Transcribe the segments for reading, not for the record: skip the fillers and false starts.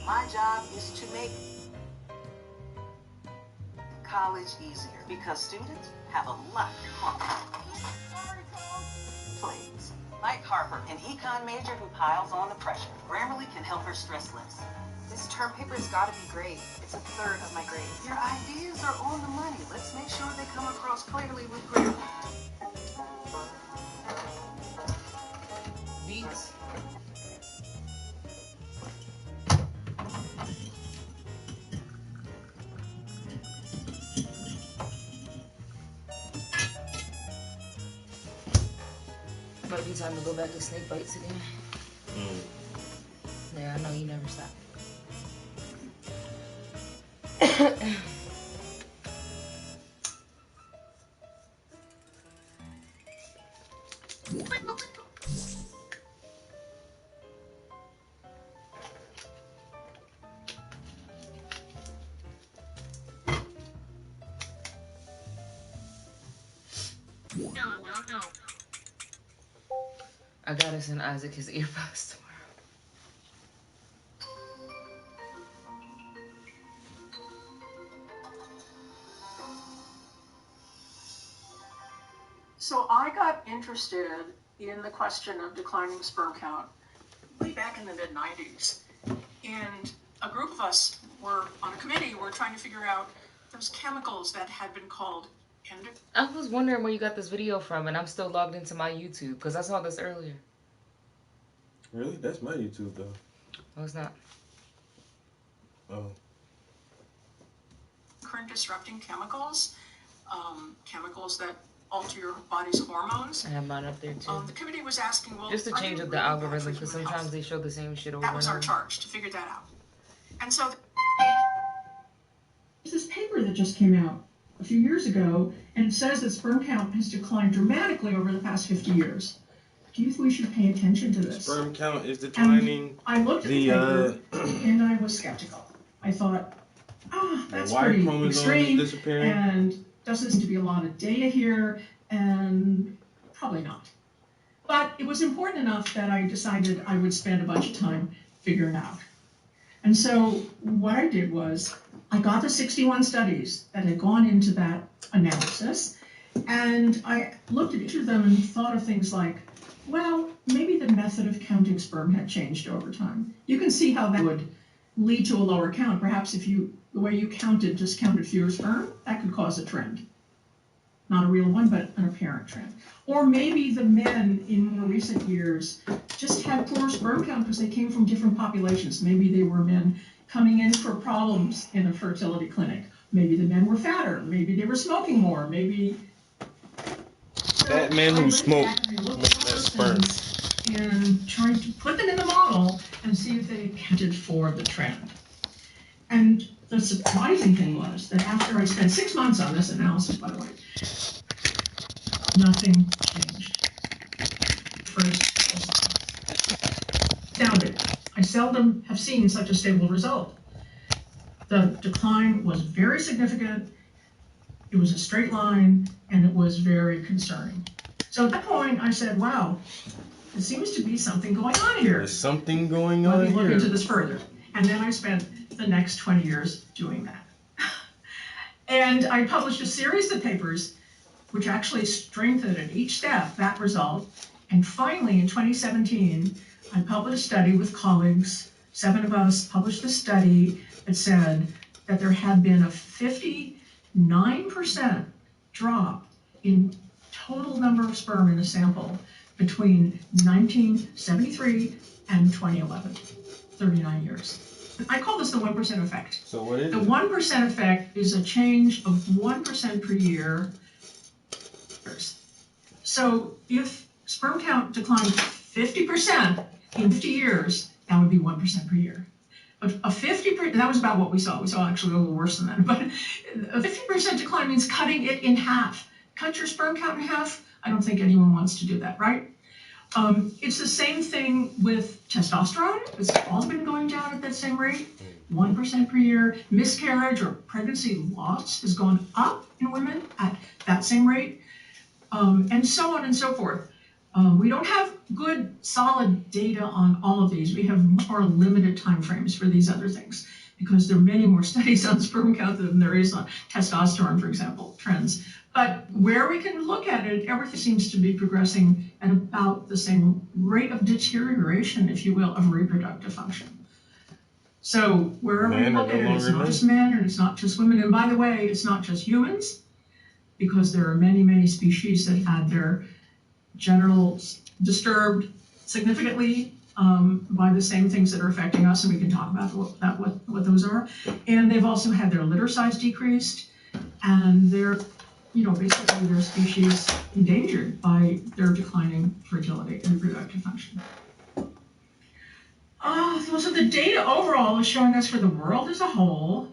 My job is to make college easier because students have a lot on plates. Like Harper, an econ major who piles on the pressure. Grammarly can help her stress less. This term paper's gotta be great. It's a third of my grades. Your ideas are on the money. Let's make sure they come across clearly with Grammarly. Beats. Might be time to go back to snake bites again. Yeah, I know you never stop. I gotta send Isaac his earbuds tomorrow. So I got interested in the question of declining sperm count way back in the mid-90s. And a group of us were on a committee, were trying to figure out those chemicals that had been called I was wondering where you got this video from, and I'm still logged into my YouTube because I saw this earlier. Really? That's my YouTube though. No, it's not. Oh. Current disrupting chemicals, chemicals that alter your body's hormones. I have mine up there too. The committee was asking, well, just to change up the algorithm because sometimes they show the same shit over and over. That was our charge, to figure that out. And so there's this paper that just came out a few years ago, and it says that sperm count has declined dramatically over the past 50 years. Do you think we should pay attention to this? Sperm count is declining. And I looked at the paper, and I was skeptical. I thought, that's pretty extreme, and doesn't seem to be a lot of data here, and probably not. But it was important enough that I decided I would spend a bunch of time figuring it out. And so what I did was I got the 61 studies that had gone into that analysis, and I looked at each of them and thought of things like, well, maybe the method of counting sperm had changed over time. You can see how that would lead to a lower count. Perhaps if the way you counted just counted fewer sperm, that could cause a trend. Not a real one, but an apparent trend. Or maybe the men in more recent years just had poor sperm count because they came from different populations. Maybe they were men coming in for problems in a fertility clinic. Maybe the men were fatter. Maybe they were smoking more. Maybe... That man who smoked that sperm. And tried to put them in the model and see if they accounted for the trend. And the surprising thing was that after I spent 6 months on this analysis, by the way, nothing changed. First, astounded. I seldom have seen such a stable result. The decline was very significant, it was a straight line, and it was very concerning. So at that point, I said, wow, there seems to be something going on here. There's something going on here. Let me look into this further. And then I spent the next 20 years doing that. And I published a series of papers which actually strengthened at each step that result. And finally, in 2017, I published a study with colleagues. 7 of us published a study that said that there had been a 59% drop in total number of sperm in a sample between 1973 and 2011, 39 years. I call this the 1% effect. So what is the it? The 1% effect is a change of 1% per year. So if sperm count declined 50% in 50 years, that would be 1% per year. But a 50%, that was about what we saw. We saw actually a little worse than that. But a 50% decline means cutting it in half. Cut your sperm count in half. I don't think anyone wants to do that, right? It's the same thing with testosterone. It's all been going down at that same rate, 1% per year. Miscarriage or pregnancy loss has gone up in women at that same rate, and so on and so forth. We don't have good, solid data on all of these. We have much more limited timeframes for these other things because there are many more studies on sperm count than there is on testosterone, for example, trends. But where we can look at it, everything seems to be progressing at about the same rate of deterioration, if you will, of reproductive function. So wherever we look at it, it's not just men and it's not just women. And by the way, it's not just humans, because there are many, many species that had their genitals disturbed significantly by the same things that are affecting us, and we can talk about what those are. And they've also had their litter size decreased, and they're, basically their species endangered by their declining fertility and reproductive function. So the data overall is showing us for the world as a whole,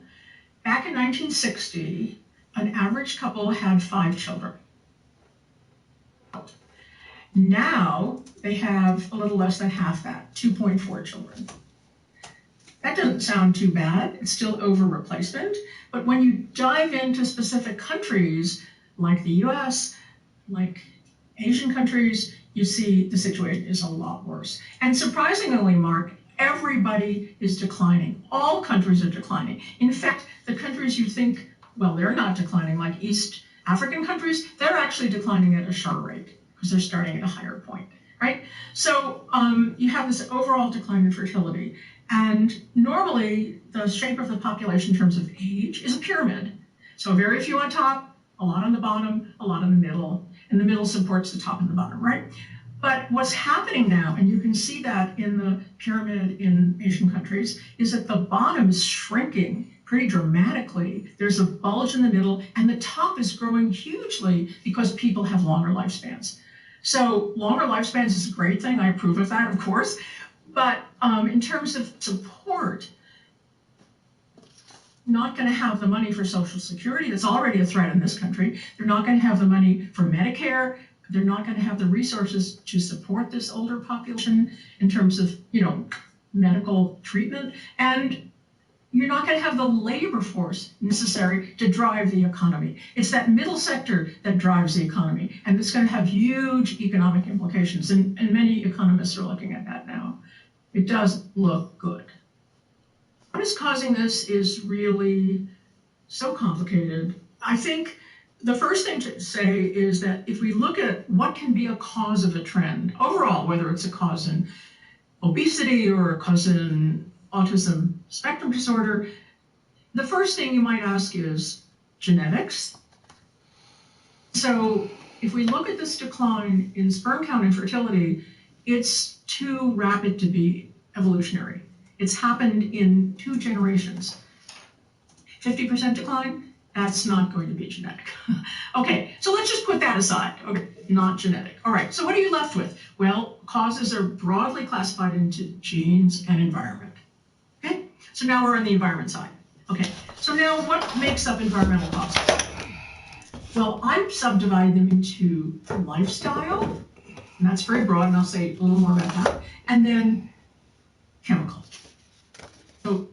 back in 1960, an average couple had 5 children. Now they have a little less than half that, 2.4 children. That doesn't sound too bad. It's still over replacement. But when you dive into specific countries, like the US, like Asian countries, you see the situation is a lot worse. And surprisingly, Mark, everybody is declining. All countries are declining. In fact, the countries you think, well, they're not declining, like East African countries, they're actually declining at a sharp rate because they're starting at a higher point, right? So you have this overall decline in fertility. And normally, the shape of the population in terms of age is a pyramid. So very few on top, a lot on the bottom, a lot in the middle, and the middle supports the top and the bottom, right? But what's happening now, and you can see that in the pyramid in Asian countries, is that the bottom is shrinking pretty dramatically. There's a bulge in the middle, and the top is growing hugely because people have longer lifespans. So longer lifespans is a great thing. I approve of that, of course. But in terms of support, not going to have the money for Social Security. That's already a threat in this country. They're not going to have the money for Medicare. They're not going to have the resources to support this older population in terms of, medical treatment. And you're not going to have the labor force necessary to drive the economy. It's that middle sector that drives the economy. And it's going to have huge economic implications. And many economists are looking at that now. It does look good. What is causing this is really so complicated. I think the first thing to say is that if we look at what can be a cause of a trend, overall, whether it's a cause in obesity or a cause in autism spectrum disorder, the first thing you might ask is genetics. So if we look at this decline in sperm count and fertility, it's too rapid to be evolutionary. It's happened in 2 generations. 50% decline, that's not going to be genetic. Okay, so let's just put that aside. Okay, not genetic. All right, so what are you left with? Well, causes are broadly classified into genes and environment. Okay, so now we're on the environment side. Okay, so now what makes up environmental causes? Well, I'm subdividing them into lifestyle, and that's very broad, and I'll say a little more about that, and then chemical. So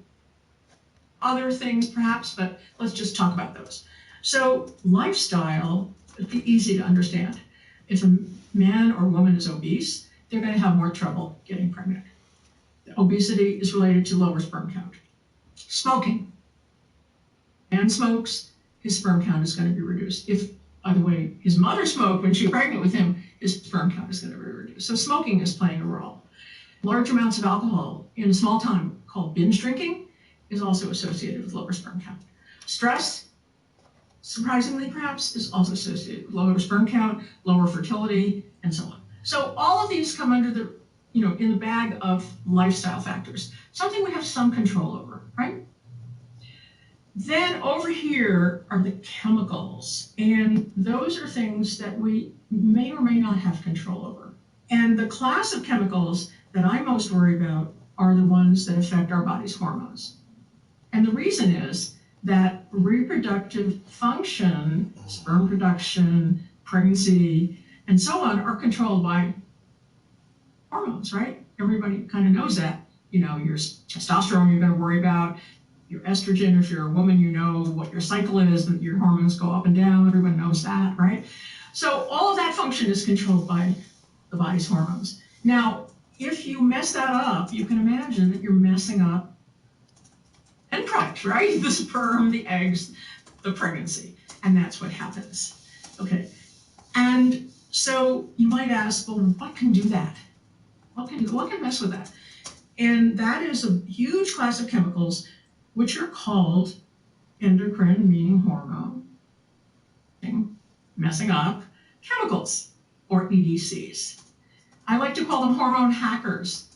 other things perhaps, but let's just talk about those. So lifestyle would be easy to understand. If a man or woman is obese, they're going to have more trouble getting pregnant. Obesity is related to lower sperm count. Smoking. Man smokes, his sperm count is going to be reduced. If, by the way, his mother smoked when she was pregnant with him, his sperm count is going to be reduced. So smoking is playing a role. Large amounts of alcohol in a small time, called binge drinking, is also associated with lower sperm count. Stress, surprisingly perhaps, is also associated with lower sperm count, lower fertility, and so on. So all of these come under the, in the bag of lifestyle factors, something we have some control over, right? Then over here are the chemicals, and those are things that we may or may not have control over. And the class of chemicals that I most worry about are the ones that affect our body's hormones. And the reason is that reproductive function, sperm production, pregnancy, and so on are controlled by hormones, right? Everybody kind of knows that. Your testosterone you're going to worry about, your estrogen, if you're a woman, you know what your cycle is, that your hormones go up and down, everyone knows that, right? So all of that function is controlled by the body's hormones. Now, if you mess that up, you can imagine that you're messing up end product, right? The sperm, the eggs, the pregnancy, and that's what happens. Okay, and so you might ask, well, what can do that? What can mess with that? And that is a huge class of chemicals which are called endocrine, meaning hormone, messing up chemicals, or EDCs. I like to call them hormone hackers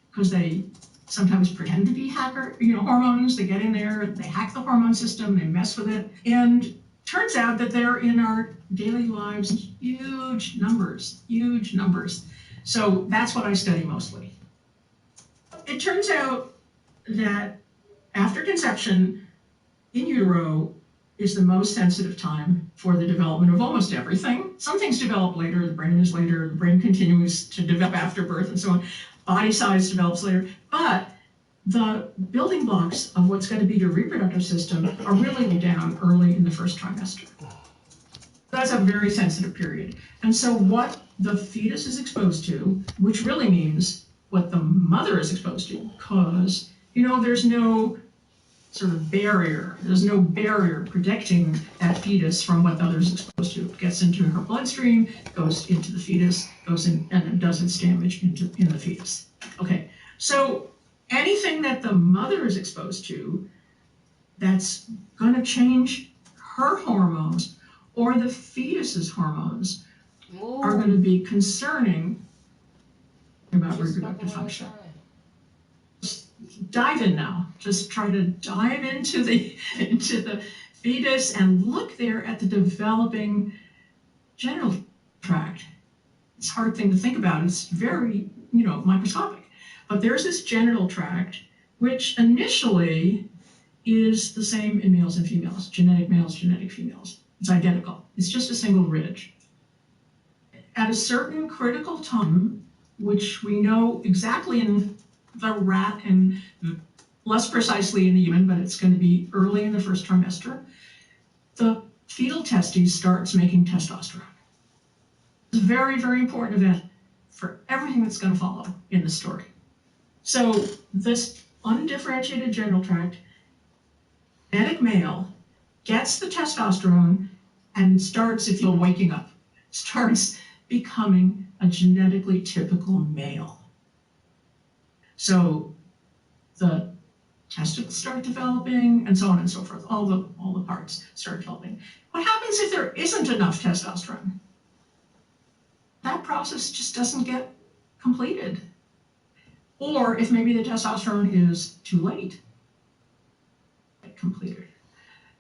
because they sometimes pretend to be hormones. They get in there, they hack the hormone system, they mess with it, and turns out that they're in our daily lives in huge numbers. So that's what I study mostly. It turns out that after conception, in utero is the most sensitive time for the development of almost everything. Some things develop later, the brain is later, the brain continues to develop after birth and so on. Body size develops later, but the building blocks of what's going to be your reproductive system are really down early in the first trimester. That's a very sensitive period. And so what the fetus is exposed to, which really means what the mother is exposed to, because, there's no sort of barrier. There's no barrier protecting that fetus from what the other's exposed to. It gets into her bloodstream, goes into the fetus, goes in, and it does its damage in the fetus. Okay, so anything that the mother is exposed to that's going to change her hormones or the fetus's hormones are going to be concerning about reproductive function. Dive in now. Just try to dive into the fetus and look there at the developing genital tract. It's a hard thing to think about. It's very, microscopic. But there's this genital tract, which initially is the same in males and females, genetic males, genetic females. It's identical. It's just a single ridge. At a certain critical time, which we know exactly in the rat and less precisely in the human, but it's going to be early in the first trimester, the fetal testes starts making testosterone. It's a very, very important event for everything that's going to follow in the story. So this undifferentiated genital tract, genetic male, gets the testosterone and starts, if you're waking up, starts becoming a genetically typical male. So the testicles start developing, and so on and so forth. All the parts start developing. What happens if there isn't enough testosterone? That process just doesn't get completed. Or if maybe the testosterone is too late, get completed.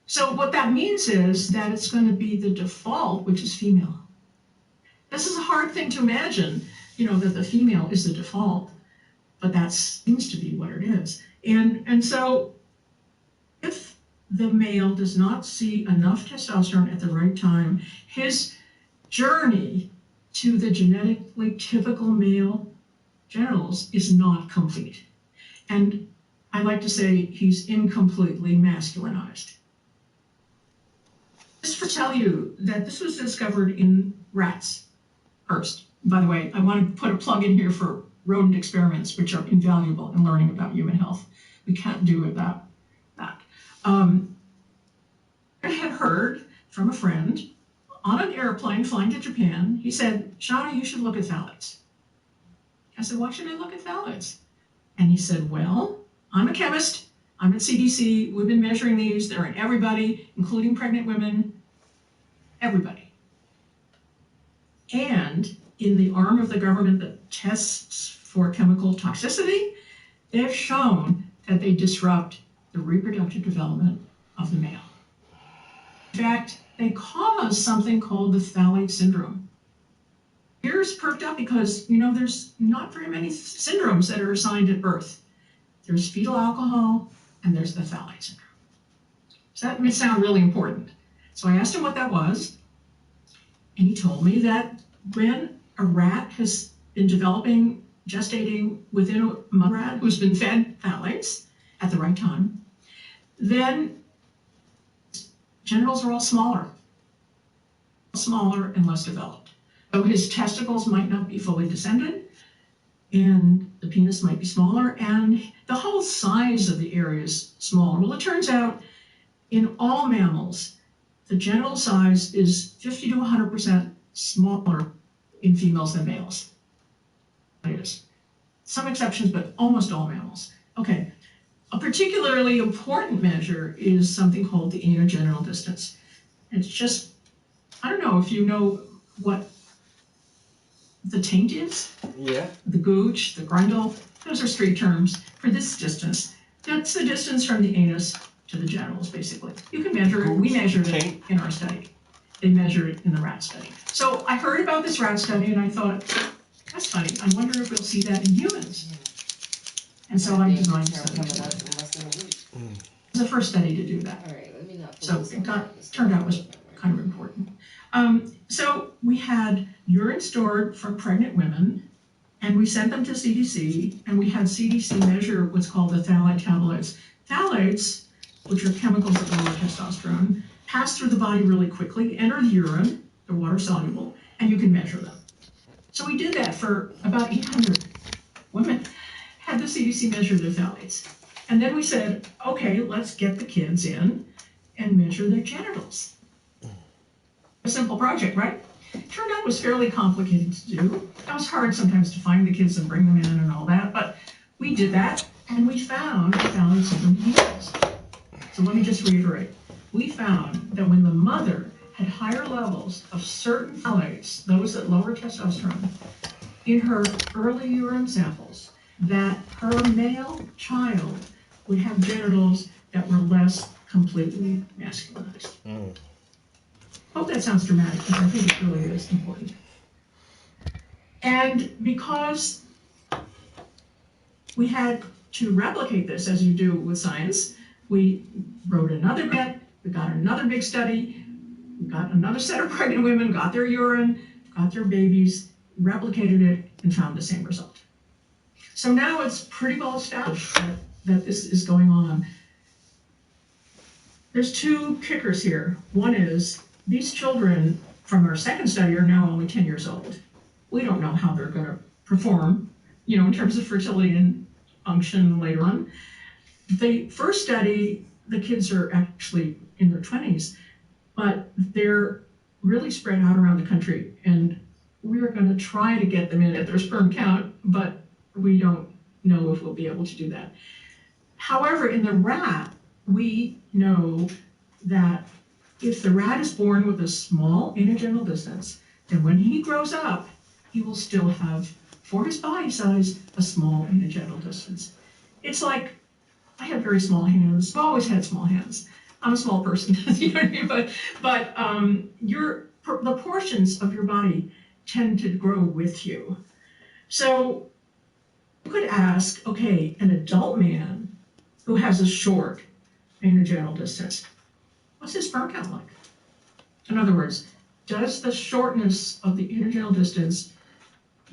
So what that means is that it's going to be the default, which is female. This is a hard thing to imagine, that the female is the default. But that seems to be what it is. And so if the male does not see enough testosterone at the right time, his journey to the genetically typical male genitals is not complete. And I like to say he's incompletely masculinized. Just to tell you that this was discovered in rats first. By the way, I want to put a plug in here for rodent experiments, which are invaluable in learning about human health. We can't do without that. I had heard from a friend on an airplane flying to Japan. He said, "Shauna, you should look at phthalates." I said, "Why should I look at phthalates?" And he said, "Well, I'm a chemist. I'm at CDC. We've been measuring these. They're in everybody, including pregnant women, everybody. And in the arm of the government that tests for chemical toxicity, they've shown that they disrupt the reproductive development of the male. In fact, they cause something called the phthalate syndrome." Ears perked up because, there's not very many syndromes that are assigned at birth. There's fetal alcohol and there's the phthalate syndrome. So that may sound really important. So I asked him what that was, and he told me that when a rat has been developing, gestating within a mother rat who's been fed phthalates at the right time, then genitals are all smaller and less developed. So his testicles might not be fully descended, and the penis might be smaller, and the whole size of the area is smaller. Well, it turns out in all mammals, the genital size is 50 to 100% smaller in females than males. It is. Some exceptions, but almost all mammals. Okay, a particularly important measure is something called the anogenital distance. It's just, I don't know if you know what the taint is. Yeah. The gooch, the grundle, those are street terms for this distance. That's the distance from the anus to the genitals, basically. You can measure it. We measured it in our study. They measured it in the rat study. So I heard about this rat study and I thought, that's funny. I wonder if we'll see that in humans. And so I designed a study. It was the first study to do that. All right, let me not. So it turned out was kind of important. So we had urine stored from pregnant women, and we sent them to CDC, and we had CDC measure what's called the phthalate tabulates. Phthalates, which are chemicals that lower testosterone, pass through the body really quickly, enter the urine, they're water soluble, and you can measure them. So we did that for about 800 women, had the CDC measure their phthalates. And then we said, okay, let's get the kids in and measure their genitals. A simple project, right? Turned out it was fairly complicated to do. It was hard sometimes to find the kids and bring them in and all that, but we did that and we found phthalates in the penis. So let me just reiterate. We found that when the mother had higher levels of certain phthalates, those that lower testosterone, in her early urine samples, that her male child would have genitals that were less completely masculinized. Hope that sounds dramatic, but I think it really is important. And because we had to replicate this, as you do with science, we wrote another book, we got another big study, we got another set of pregnant women, got their urine, got their babies, replicated it, and found the same result. So now it's pretty well established that this is going on. There's two kickers here. One is these children from our second study are now only 10 years old. We don't know how they're going to perform, in terms of fertility and function later on. The first study, the kids are actually in their 20s, but they're really spread out around the country, and we're going to try to get them in at their sperm count, but we don't know if we'll be able to do that. However, in the rat, we know that if the rat is born with a small anogenital distance, then when he grows up, he will still have, for his body size, a small anogenital distance. It's like, I have very small hands. I've always had small hands. I'm a small person, you know what I mean? But the portions of your body tend to grow with you. So you could ask, okay, an adult man who has a short anogenital distance, what's his sperm count like? In other words, does the shortness of the anogenital distance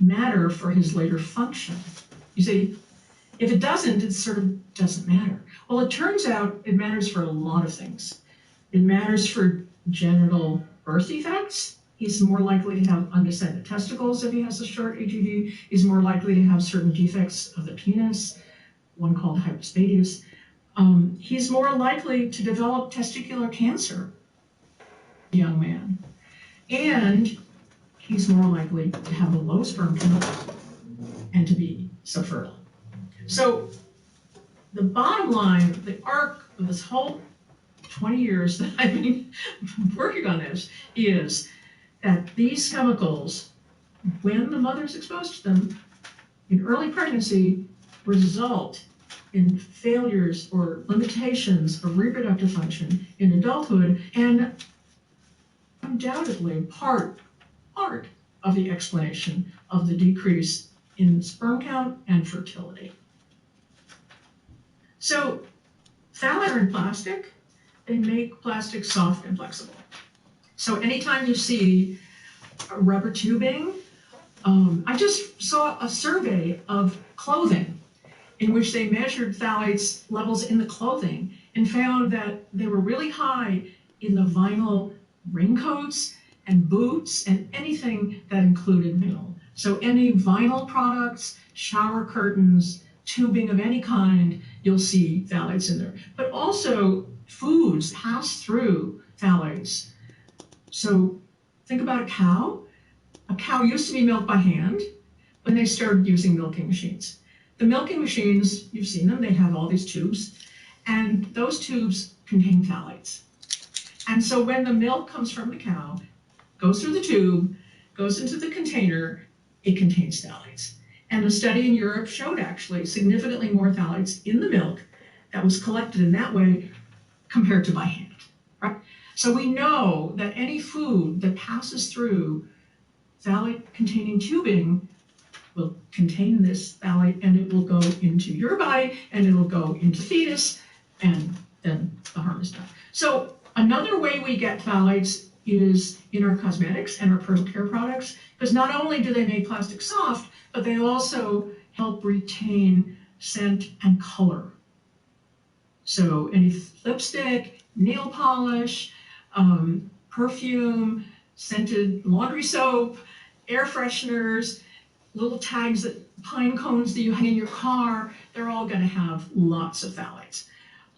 matter for his later function? You see, if it doesn't, it sort of doesn't matter. Well, it turns out it matters for a lot of things. It matters for genital birth defects. He's more likely to have undescended testicles if he has a short AGD. He's more likely to have certain defects of the penis, one called hypospadias. He's more likely to develop testicular cancer, young man. And he's more likely to have a low sperm count and to be subfertile. So the bottom line, the arc of this whole 20 years that I've been working on this is that these chemicals, when the mother's exposed to them in early pregnancy, result in failures or limitations of reproductive function in adulthood, and undoubtedly part of the explanation of the decrease in sperm count and fertility. So phthalates are in plastic. They make plastic soft and flexible. So anytime you see rubber tubing, I just saw a survey of clothing in which they measured phthalates levels in the clothing and found that they were really high in the vinyl raincoats and boots and anything that included metal. So any vinyl products, shower curtains, tubing of any kind, you'll see phthalates in there. But also foods pass through phthalates. So think about a cow. A cow used to be milked by hand when they started using milking machines. The milking machines, you've seen them, they have all these tubes, and those tubes contain phthalates. And so when the milk comes from the cow, goes through the tube, goes into the container, it contains phthalates. And a study in Europe showed actually significantly more phthalates in the milk that was collected in that way compared to by hand, right? So we know that any food that passes through phthalate-containing tubing will contain this phthalate, and it will go into your body, and it'll go into fetus, and then the harm is done. So another way we get phthalates is in our cosmetics and our personal care products, because not only do they make plastic soft, but they also help retain scent and color. So any lipstick, nail polish, perfume, scented laundry soap, air fresheners, little tags, that pine cones that you hang in your car, they're all going to have lots of phthalates.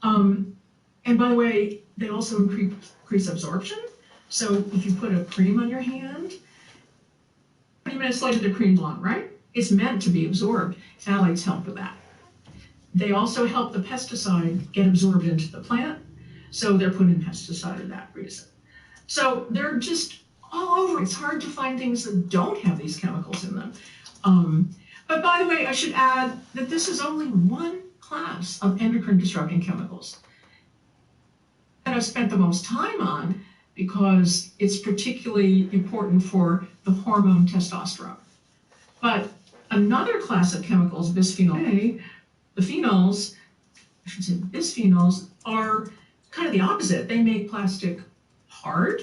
And by the way, they also increase absorption. So if you put a cream on your hand, 20 minutes later the cream's on, right? It's meant to be absorbed. Phthalates help with that. They also help the pesticide get absorbed into the plant, so they're put in pesticide for that reason. So they're just all over. It's hard to find things that don't have these chemicals in them. But by the way, I should add that this is only one class of endocrine disrupting chemicals that I've spent the most time on because it's particularly important for the hormone testosterone. But another class of chemicals, bisphenol A, the phenols, I should say bisphenols, are kind of the opposite. They make plastic hard,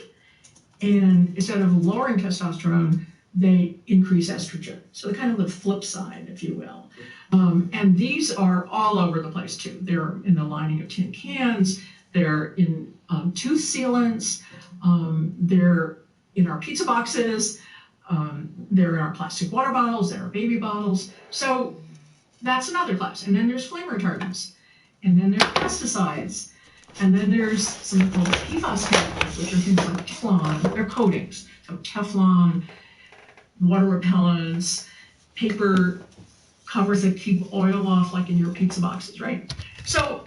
and instead of lowering testosterone, they increase estrogen. So they're kind of the flip side, if you will. And these are all over the place too. They're in the lining of tin cans, they're in tooth sealants, they're in our pizza boxes, they're in our plastic water bottles, they're in our baby bottles. So that's another class. And then there's flame retardants, and then there's pesticides, and then there's something called PFAS chemicals, which are things like Teflon. They're coatings. So Teflon, water repellents, paper covers that keep oil off, like in your pizza boxes, right? So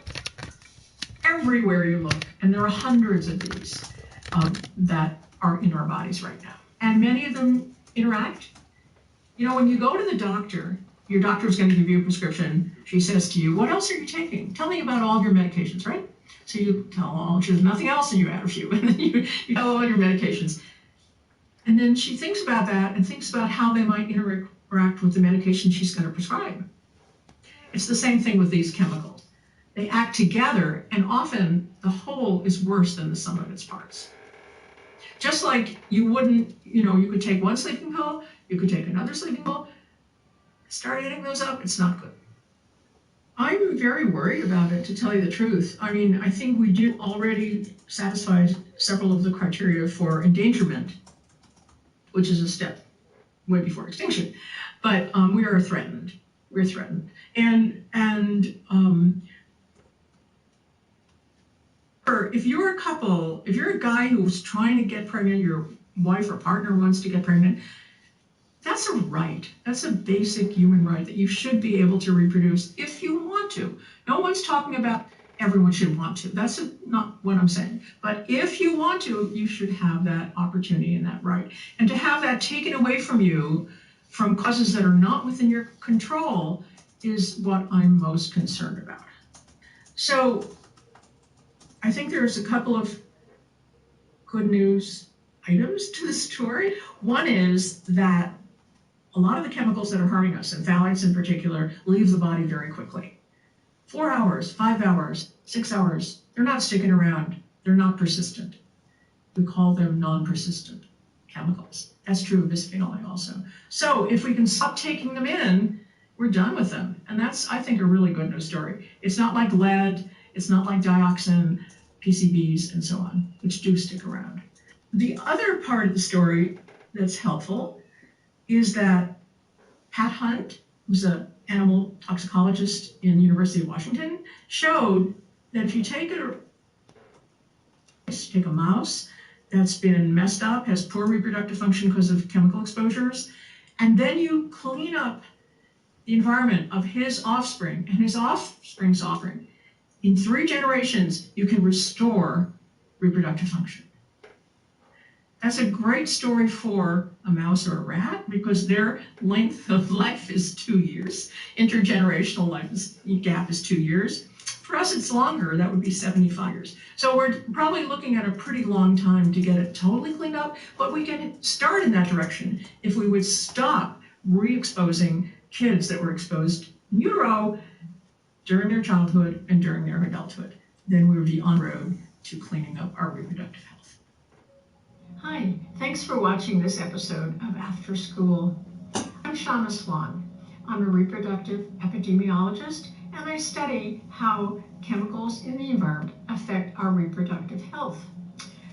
everywhere you look, and there are hundreds of these that are in our bodies right now. And many of them interact. You know, when you go to the doctor, your doctor is going to give you a prescription. She says to you, what else are you taking? Tell me about all of your medications, right? So you tell all, she has nothing else, and you add a few, and then you tell all your medications. And then she thinks about that and thinks about how they might interact with the medication she's going to prescribe. It's the same thing with these chemicals. They act together, and often the whole is worse than the sum of its parts. Just like you wouldn't, you could take one sleeping pill, you could take another sleeping pill, start adding those up, it's not good. I'm very worried about it, to tell you the truth. I mean, I think we do already satisfy several of the criteria for endangerment, which is a step way before extinction. But we are threatened. We're threatened. And if you're a couple, if you're a guy who's trying to get pregnant, your wife or partner wants to get pregnant, that's a right. That's a basic human right that you should be able to reproduce if you want to. No one's talking about everyone should want to. That's not what I'm saying. But if you want to, you should have that opportunity and that right. And to have that taken away from you from causes that are not within your control is what I'm most concerned about. So I think there's a couple of good news items to the story. One is that a lot of the chemicals that are harming us, and phthalates in particular, leave the body very quickly. 4 hours, 5 hours, 6 hours, they're not sticking around. They're not persistent. We call them non-persistent chemicals. That's true of bisphenol A also. So if we can stop taking them in, we're done with them. And that's, I think, a really good news story. It's not like lead, it's not like dioxin, PCBs, and so on, which do stick around. The other part of the story that's helpful is that Pat Hunt, who's an animal toxicologist in the University of Washington, showed that if you take a mouse that's been messed up, has poor reproductive function because of chemical exposures, and then you clean up the environment of his offspring and his offspring's offspring, in 3 generations, you can restore reproductive function. That's a great story for a mouse or a rat because their length of life is 2 years. Intergenerational gap is 2 years. For us, it's longer. That would be 75 years. So we're probably looking at a pretty long time to get it totally cleaned up, but we can start in that direction if we would stop re-exposing kids that were exposed in utero during their childhood and during their adulthood. Then we would be on the road to cleaning up our reproductive health. Hi, thanks for watching this episode of After School. I'm Shauna Swan. I'm a reproductive epidemiologist, and I study how chemicals in the environment affect our reproductive health.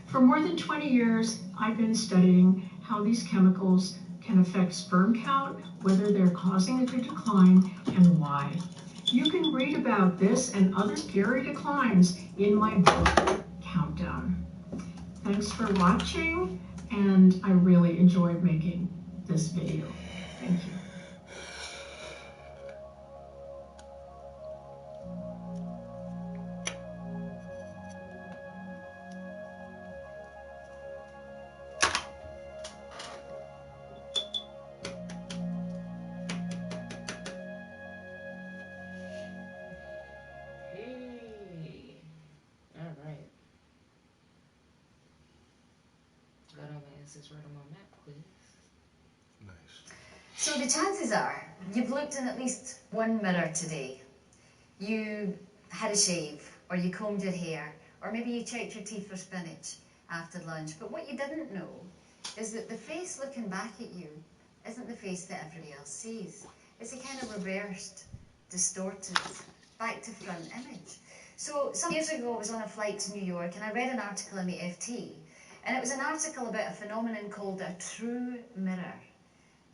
For more than 20 years, I've been studying how these chemicals can affect sperm count, whether they're causing it to decline, and why. You can read about this and other scary declines in my book, Countdown. Thanks for watching, and I really enjoyed making this video. Thank you. Hey. All right. Got all my answers right on my map quiz. Nice. So the chances are you've looked in at least one mirror today. You had a shave, or you combed your hair, or maybe you checked your teeth for spinach after lunch. But what you didn't know is that the face looking back at you isn't the face that everybody else sees. It's a kind of reversed, distorted, back to front image. So some years ago I was on a flight to New York and I read an article in the FT, and it was an article about a phenomenon called a true mirror.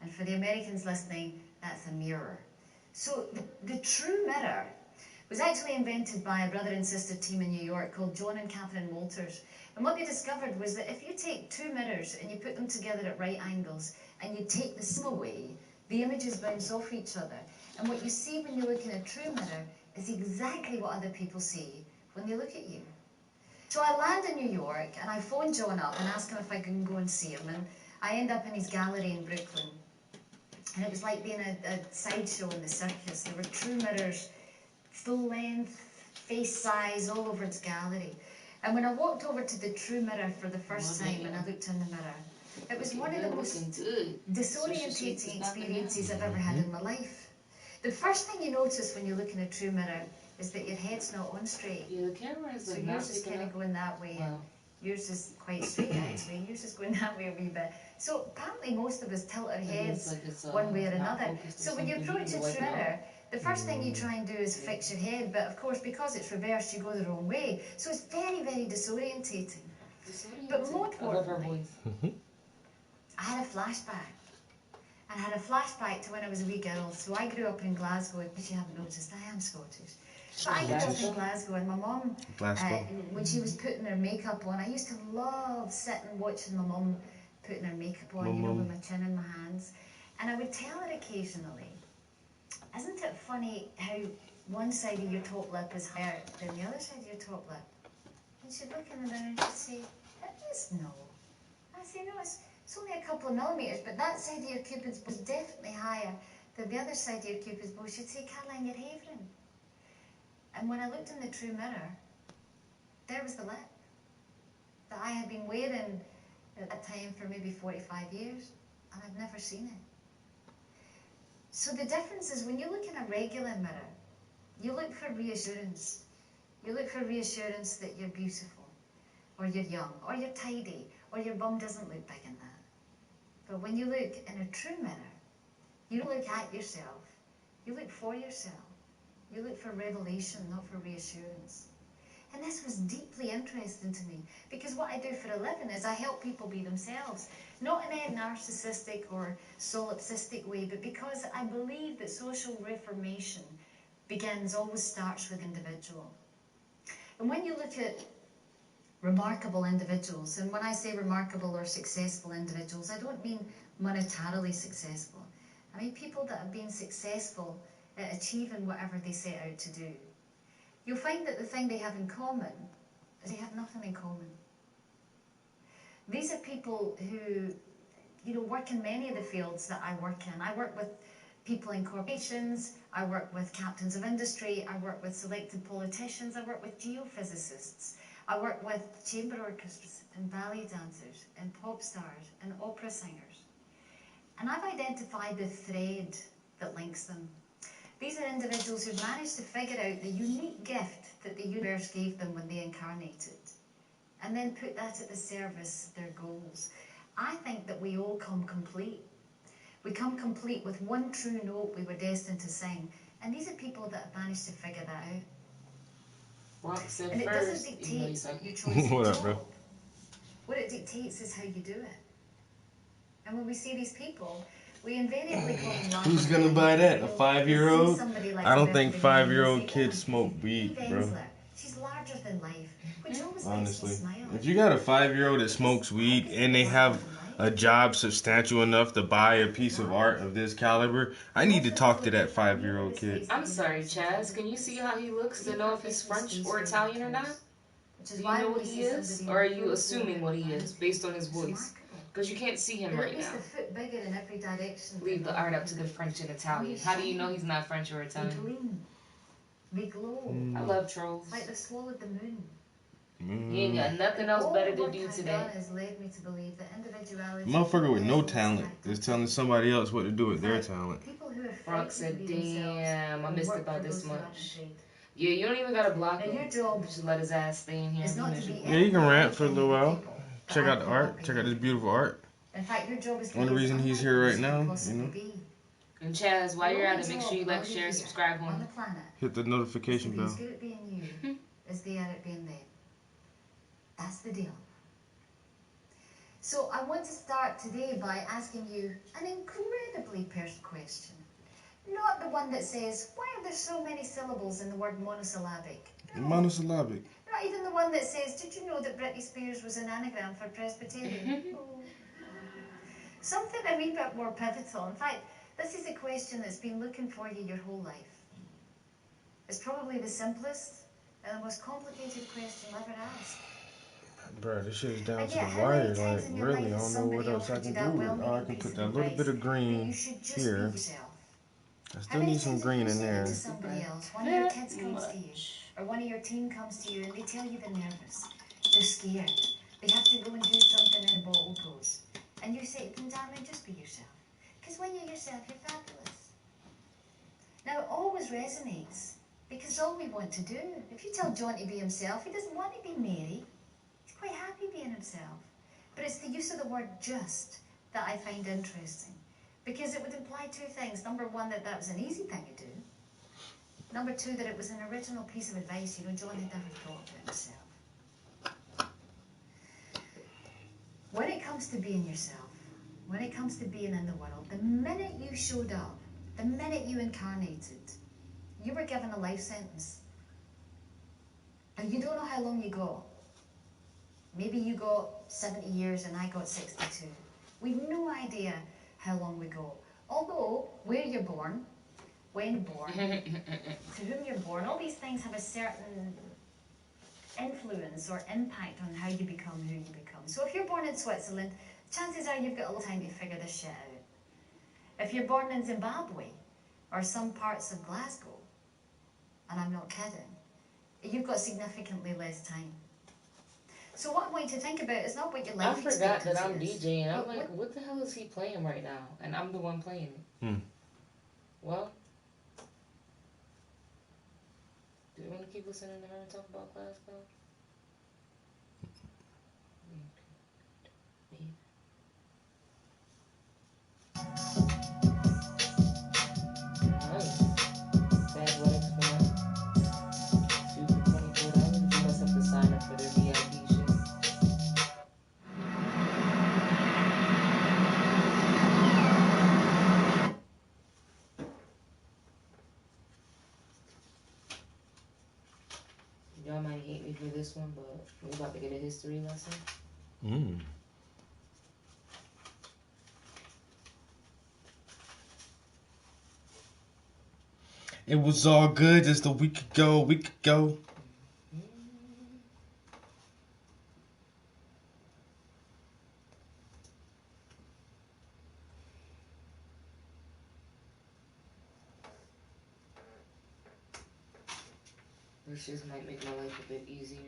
And for the Americans listening, that's a mirror. So the true mirror was actually invented by a brother and sister team in New York called John and Catherine Walters. And what they discovered was that if you take 2 mirrors and you put them together at right angles and you take the sum away, the images bounce off each other. And what you see when you look in a true mirror is exactly what other people see when they look at you. So I land in New York and I phone John up and ask him if I can go and see him. And I end up in his gallery in Brooklyn. And it was like being a sideshow in the circus. There were true mirrors, full length, face size, all over his gallery. And when I walked over to the true mirror for the first time and I looked in the mirror, it was one of the most disorientating experiences I've ever had in my life. The first thing you notice when you look in a true mirror is that your head's not on straight. Yeah, the camera is So like yours is kind of going that way. Wow. Yours is quite straight actually, and yours is going that way a wee bit. So apparently most of us tilt our heads one way or another. So when you approach a true mirror, the first thing you try and do is fix your head, but of course because it's reversed you go the wrong way. So it's very, very disorientating. But more importantly, I had a flashback. I had a flashback to when I was a wee girl. So I grew up in Glasgow, if you haven't noticed, I am Scottish. But I grew up in Glasgow, and my mum, when she was putting her makeup on, I used to love sitting watching my mum putting her makeup on, you know, with my chin in my hands. And I would tell her occasionally, isn't it funny how one side of your top lip is higher than the other side of your top lip? And she'd look in the mirror and she'd say, it is no. I say, no, it's only a couple of millimetres, but that side of your cupid's bow is definitely higher than the other side of your cupid's bow. She'd say, Caroline, you're havering. And when I looked in the true mirror, there was the lip that I had been wearing at that time for maybe 45 years, and I'd never seen it. So the difference is when you look in a regular mirror, you look for reassurance. You look for reassurance that you're beautiful, or you're young, or you're tidy, or your bum doesn't look big in that. But when you look in a true mirror, you don't look at yourself, you look for yourself. You look for revelation, not for reassurance. And this was deeply interesting to me because what I do for a living is I help people be themselves. Not in a narcissistic or solipsistic way, but because I believe that social reformation always starts with individual. And when you look at remarkable individuals, and when I say remarkable or successful individuals, I don't mean monetarily successful. I mean people that have been successful at achieving whatever they set out to do. You'll find that the thing they have in common is they have nothing in common. These are people who, you know, work in many of the fields that I work in. I work with people in corporations, I work with captains of industry, I work with selected politicians, I work with geophysicists, I work with chamber orchestras and ballet dancers and pop stars and opera singers. And I've identified the thread that links them. These are individuals who've managed to figure out the unique gift that the universe gave them when they incarnated, and then put that at the service of their goals. I think that we all come complete. We come complete with one true note we were destined to sing. And these are people that have managed to figure that out. Rock said and it first, doesn't dictate your choice What of up, bro? job. What it dictates is how you do it. And when we see these people, we invariably call them Who's gonna buy that? A 5-year-old? I don't think 5-year-old kids smoke weed, bro. She's larger than life, which always Honestly, makes me smile. if you got a 5-year-old that smokes weed and they have a job substantial enough to buy a piece of art of this caliber, I need to talk to that 5-year-old kid. I'm sorry, Chaz. Can you see how he looks to know if he's French or Italian or not? Do you know what he is? Or are you assuming what he is based on his voice? Because you can't see him right now. Leave the art up to the French and Italian. How do you know he's not French or Italian? They glow. I love trolls. Like they've swallowed the moon. He ain't got nothing else better to do today. Has led me to believe that individuality Motherfucker with no talent is telling somebody else what to do with their talent. Brock said, damn, I missed about this much. Yeah, you don't even gotta block him. Just let his ass stay in here. Yeah, you can rant for a little while. Check out the art. Check out this beautiful art. In fact, your job is one of the reasons he's here right now, you know. And Chaz, while you're at it, make sure you like, share, and subscribe on the planet. Hit the notification bell. As good at being you as they are at being them. That's the deal. So I want to start today by asking you an incredibly personal question. Not the one that says, why are there so many syllables in the word monosyllabic? No. Monosyllabic. Not even the one that says, did you know that Britney Spears was an anagram for Presbyterian? Something a wee bit more pivotal. In fact, this is a question that's been looking for you your whole life. It's probably the simplest and the most complicated question you'll ever ask. Bro, this shit is down to the wire. Like, really, I don't know what else I can do with it. Oh, I can put that little bit of green here. I still need some green in there. One of your kids comes to you, or one of your team comes to you, and they tell you they're nervous, they're scared, they have to go and do something and the bottle goes. And you say to them, darling, just be yourself. Because when you're yourself, you're fabulous. Now, it always resonates, because it's all we want to do. If you tell John to be himself, he doesn't want to be Mary. He's quite happy being himself. But it's the use of the word just that I find interesting. Because it would imply two things. Number one, that that was an easy thing to do. Number two, that it was an original piece of advice. You know, John had never thought about himself. When it comes to being yourself, when it comes to being in the world, the minute you showed up, the minute you incarnated, you were given a life sentence. And you don't know how long you got. Maybe you got 70 years and I got 62. We've no idea how long we go. Although, where you're born, when you're born, to whom you're born, all these things have a certain influence or impact on how you become who you become. So if you're born in Switzerland, chances are you've got a little time to figure this shit out. If you're born in Zimbabwe or some parts of Glasgow, and I'm not kidding, you've got significantly less time. So what I want you to think about is not what your life expectancy is. I forgot that I'm DJing. I'm like, what the hell is he playing right now? And I'm the one playing it. Well, do you want to keep listening to her and talk about Glasgow? Nice. Bad weddings for $24. You must have Y'all might hate me for this one, but we're about to get a history lesson. It was all good just a week ago. This just might make my life a bit easier.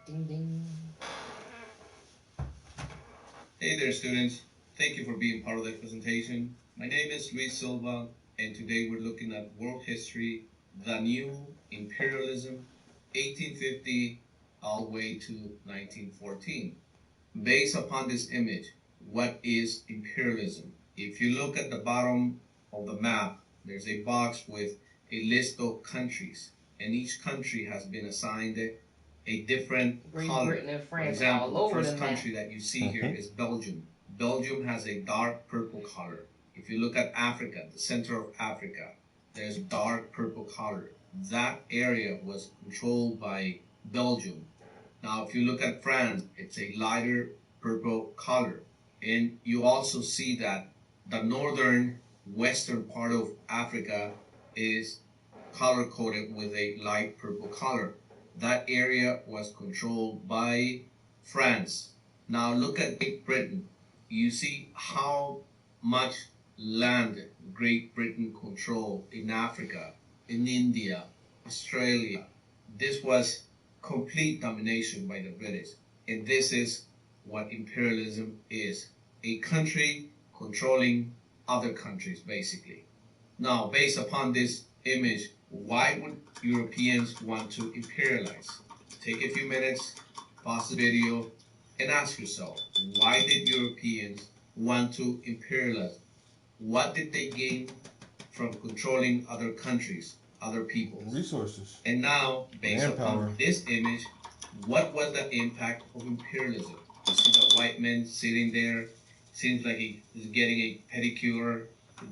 Ding ding. Hey there, students. Thank you for being part of the presentation. My name is Luis Silva, and today we're looking at world history, the new imperialism, 1850 all the way to 1914. Based upon this image, what is imperialism? If you look at the bottom of the map, there's a box with a list of countries, and each country has been assigned a different color. For example, the first country that you see here is Belgium. Belgium has a dark purple color. If you look at Africa, the center of Africa, there's dark purple color. That area was controlled by Belgium. Now, if you look at France, it's a lighter purple color. And you also see that the northern western part of Africa is color-coded with a light purple color. That area was controlled by France. Now look at Great Britain. You see how much land Great Britain controlled in Africa, in India, Australia. This was complete domination by the British. And this is what imperialism is. A country controlling other countries, basically. Now, based upon this image, why would Europeans want to imperialize? Take a few minutes, pause the video, and ask yourself, why did Europeans want to imperialize? What did they gain from controlling other countries, other people? Resources. And now, based upon this image, what was the impact of imperialism? You see the white man sitting there, seems like he is getting a pedicure,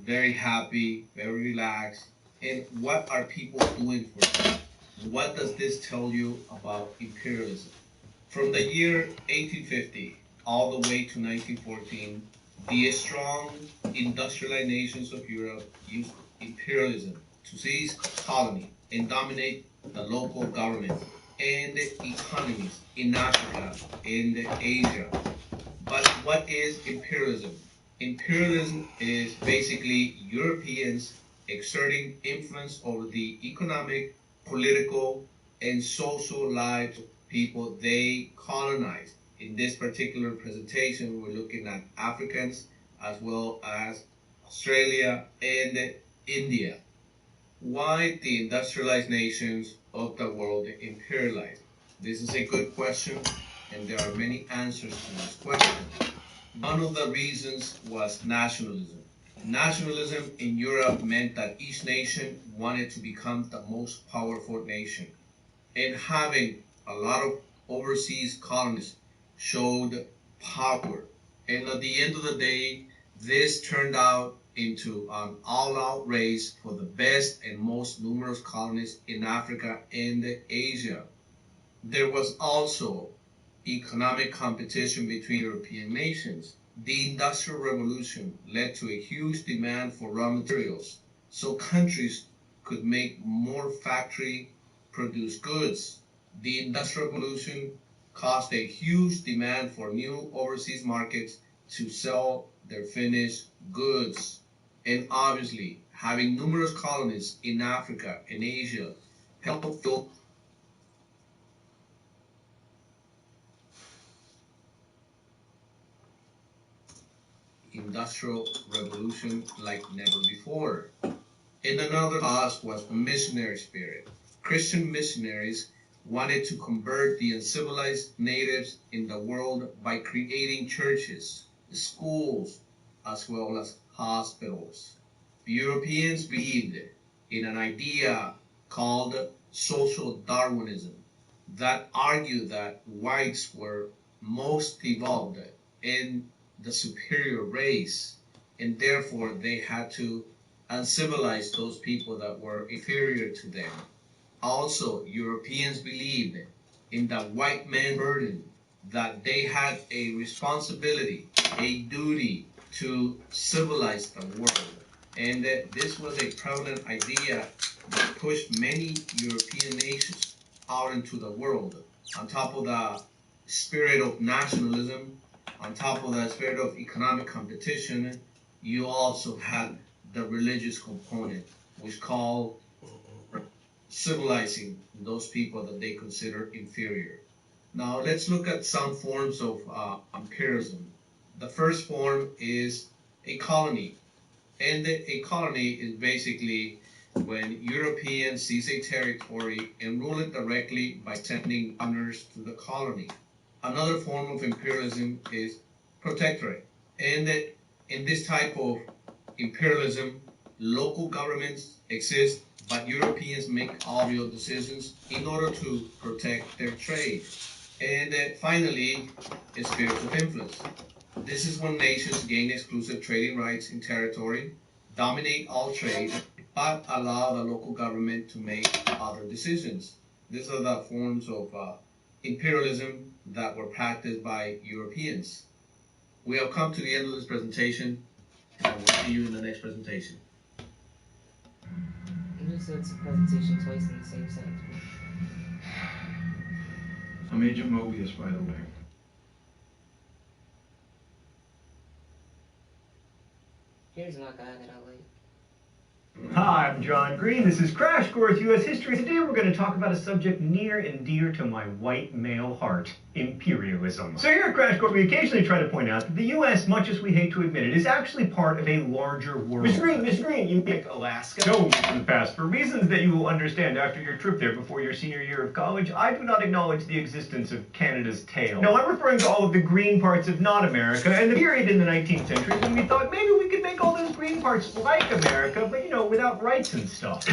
very happy, very relaxed. And what are people doing for them? What does this tell you about imperialism? From the year 1850 all the way to 1914, the strong industrialized nations of Europe used imperialism to seize colony and dominate the local government and economies in Africa and Asia. But what is imperialism? Imperialism is basically Europeans exerting influence over the economic, political, and social lives of people they colonized. In this particular presentation, we're looking at Africans as well as Australia and India. Why the industrialized nations of the world imperialized? This is a good question, and there are many answers to this question. One of the reasons was nationalism. Nationalism in Europe meant that each nation wanted to become the most powerful nation. And having a lot of overseas colonies showed power. And at the end of the day, this turned out into an all-out race for the best and most numerous colonies in Africa and Asia. There was also economic competition between European nations. The Industrial Revolution led to a huge demand for raw materials, so countries could make more factory-produced goods. The Industrial Revolution caused a huge demand for new overseas markets to sell their finished goods. And obviously, having numerous colonies in Africa and Asia helped fill Industrial Revolution like never before. And another cause was the missionary spirit. Christian missionaries wanted to convert the uncivilized natives in the world by creating churches, schools, as well as hospitals. The Europeans believed in an idea called social Darwinism that argued that whites were most evolved in the superior race, and therefore they had to uncivilize those people that were inferior to them. Also, Europeans believed in the white man burden, that they had a responsibility, a duty to civilize the world. And that this was a prevalent idea that pushed many European nations out into the world. On top of the spirit of nationalism, on top of the spirit of economic competition, you also had the religious component, which called civilizing those people that they consider inferior. Now let's look at some forms of imperialism. The first form is a colony. And a colony is basically when Europeans seize a territory and rule it directly by sending governors to the colony. Another form of imperialism is protectorate. And that in this type of imperialism, local governments exist, but Europeans make all real decisions in order to protect their trade. And finally, is spheres of influence. This is when nations gain exclusive trading rights in territory, dominate all trade, but allow the local government to make other decisions. These are the forms of imperialism that were practiced by Europeans. We have come to the end of this presentation, and we'll see you in the next presentation. You just said it's a presentation twice in the same sentence. I'm Agent Mobius, by the way. Here's my guy that I like. Hi, I'm John Green. This is Crash Course U.S. History. Today we're going to talk about a subject near and dear to my white male heart, imperialism. So here at Crash Course, we occasionally try to point out that the U.S., much as we hate to admit it, is actually part of a larger world. Mr. Green, you pick Alaska? No, in the past. For reasons that you will understand after your trip there before your senior year of college, I do not acknowledge the existence of Canada's tail. No, I'm referring to all of the green parts of not America, and the period in the 19th century when we thought maybe we could make all those green parts like America, but you know, without rights and stuff.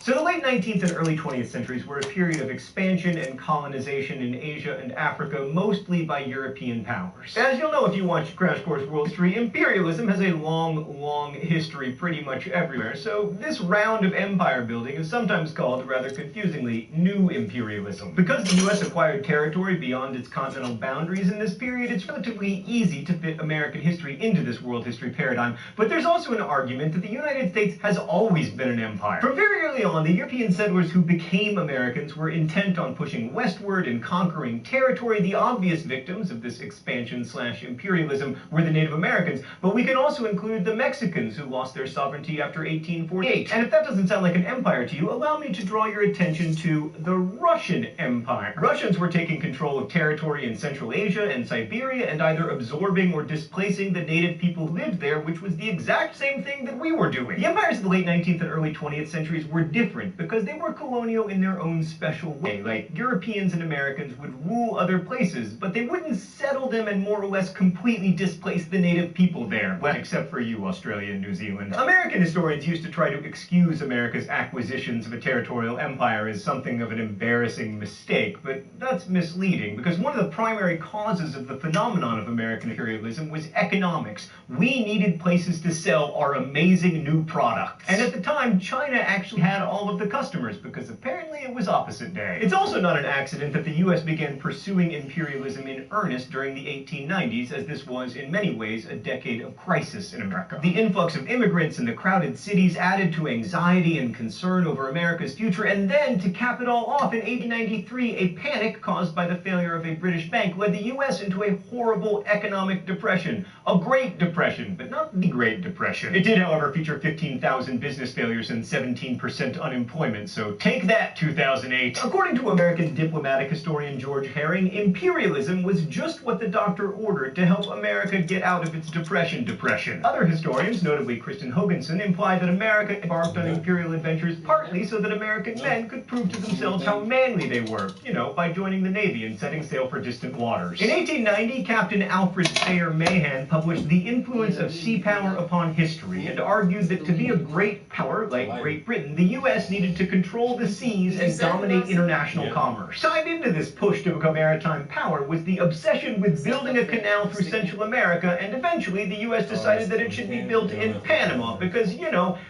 So the late 19th and early 20th centuries were a period of expansion and colonization in Asia and Africa, mostly by European powers. As you'll know if you watch Crash Course World History, imperialism has a long history pretty much everywhere, so this round of empire building is sometimes called, rather confusingly, new imperialism. Because the US acquired territory beyond its continental boundaries in this period, it's relatively easy to fit American history into this world history paradigm, but there's also an argument that the United States has always been an empire. From very early on, the European settlers who became Americans were intent on pushing westward and conquering territory. The obvious victims of this expansion/imperialism were the Native Americans, but we can also include the Mexicans who lost their sovereignty after 1848. And if that doesn't sound like an empire to you, allow me to draw your attention to the Russian Empire. Russians were taking control of territory in Central Asia and Siberia and either absorbing or displacing the native people who lived there, which was the exact same thing that we were doing. The empires of the late 19th and early 20th centuries were different because they were colonial in their own special way. Like, Europeans and Americans would rule other places, but they wouldn't settle them and more or less completely displace the native people there. Well, except for you, Australia and New Zealand. American historians used to try to excuse America's acquisitions of a territorial empire as something of an embarrassing mistake, but that's misleading, because one of the primary causes of the phenomenon of American imperialism was economics. We needed places to sell our amazing new products. And at the time, China actually had all of the customers, because apparently it was opposite day. It's also not an accident that the US began pursuing imperialism in earnest during the 1890s, as this was in many ways a decade of crisis in America. The influx of immigrants and the crowded cities added to anxiety and concern over America's future, and then, to cap it all off, in 1893, a panic caused by the failure of a British bank led the US into a horrible economic depression. A Great Depression, but not the Great Depression. It did, however, feature 15,000 business failures and 17% unemployment. unemployment, so take that, 2008. According to American diplomatic historian George Herring, imperialism was just what the doctor ordered to help America get out of its depression. Other historians, notably Kristen Hoganson, imply that America embarked on imperial adventures partly so that American men could prove to themselves how manly they were, by joining the Navy and setting sail for distant waters. In 1890, Captain Alfred Sayer Mahan published The Influence of Sea Power Upon History and argued that to be a great power like Great Britain, the U.S. needed to control the seas and dominate international commerce. Tied into this push to become maritime power was the obsession with building a canal through Central America, and eventually the U.S. decided that it should be built in Panama because,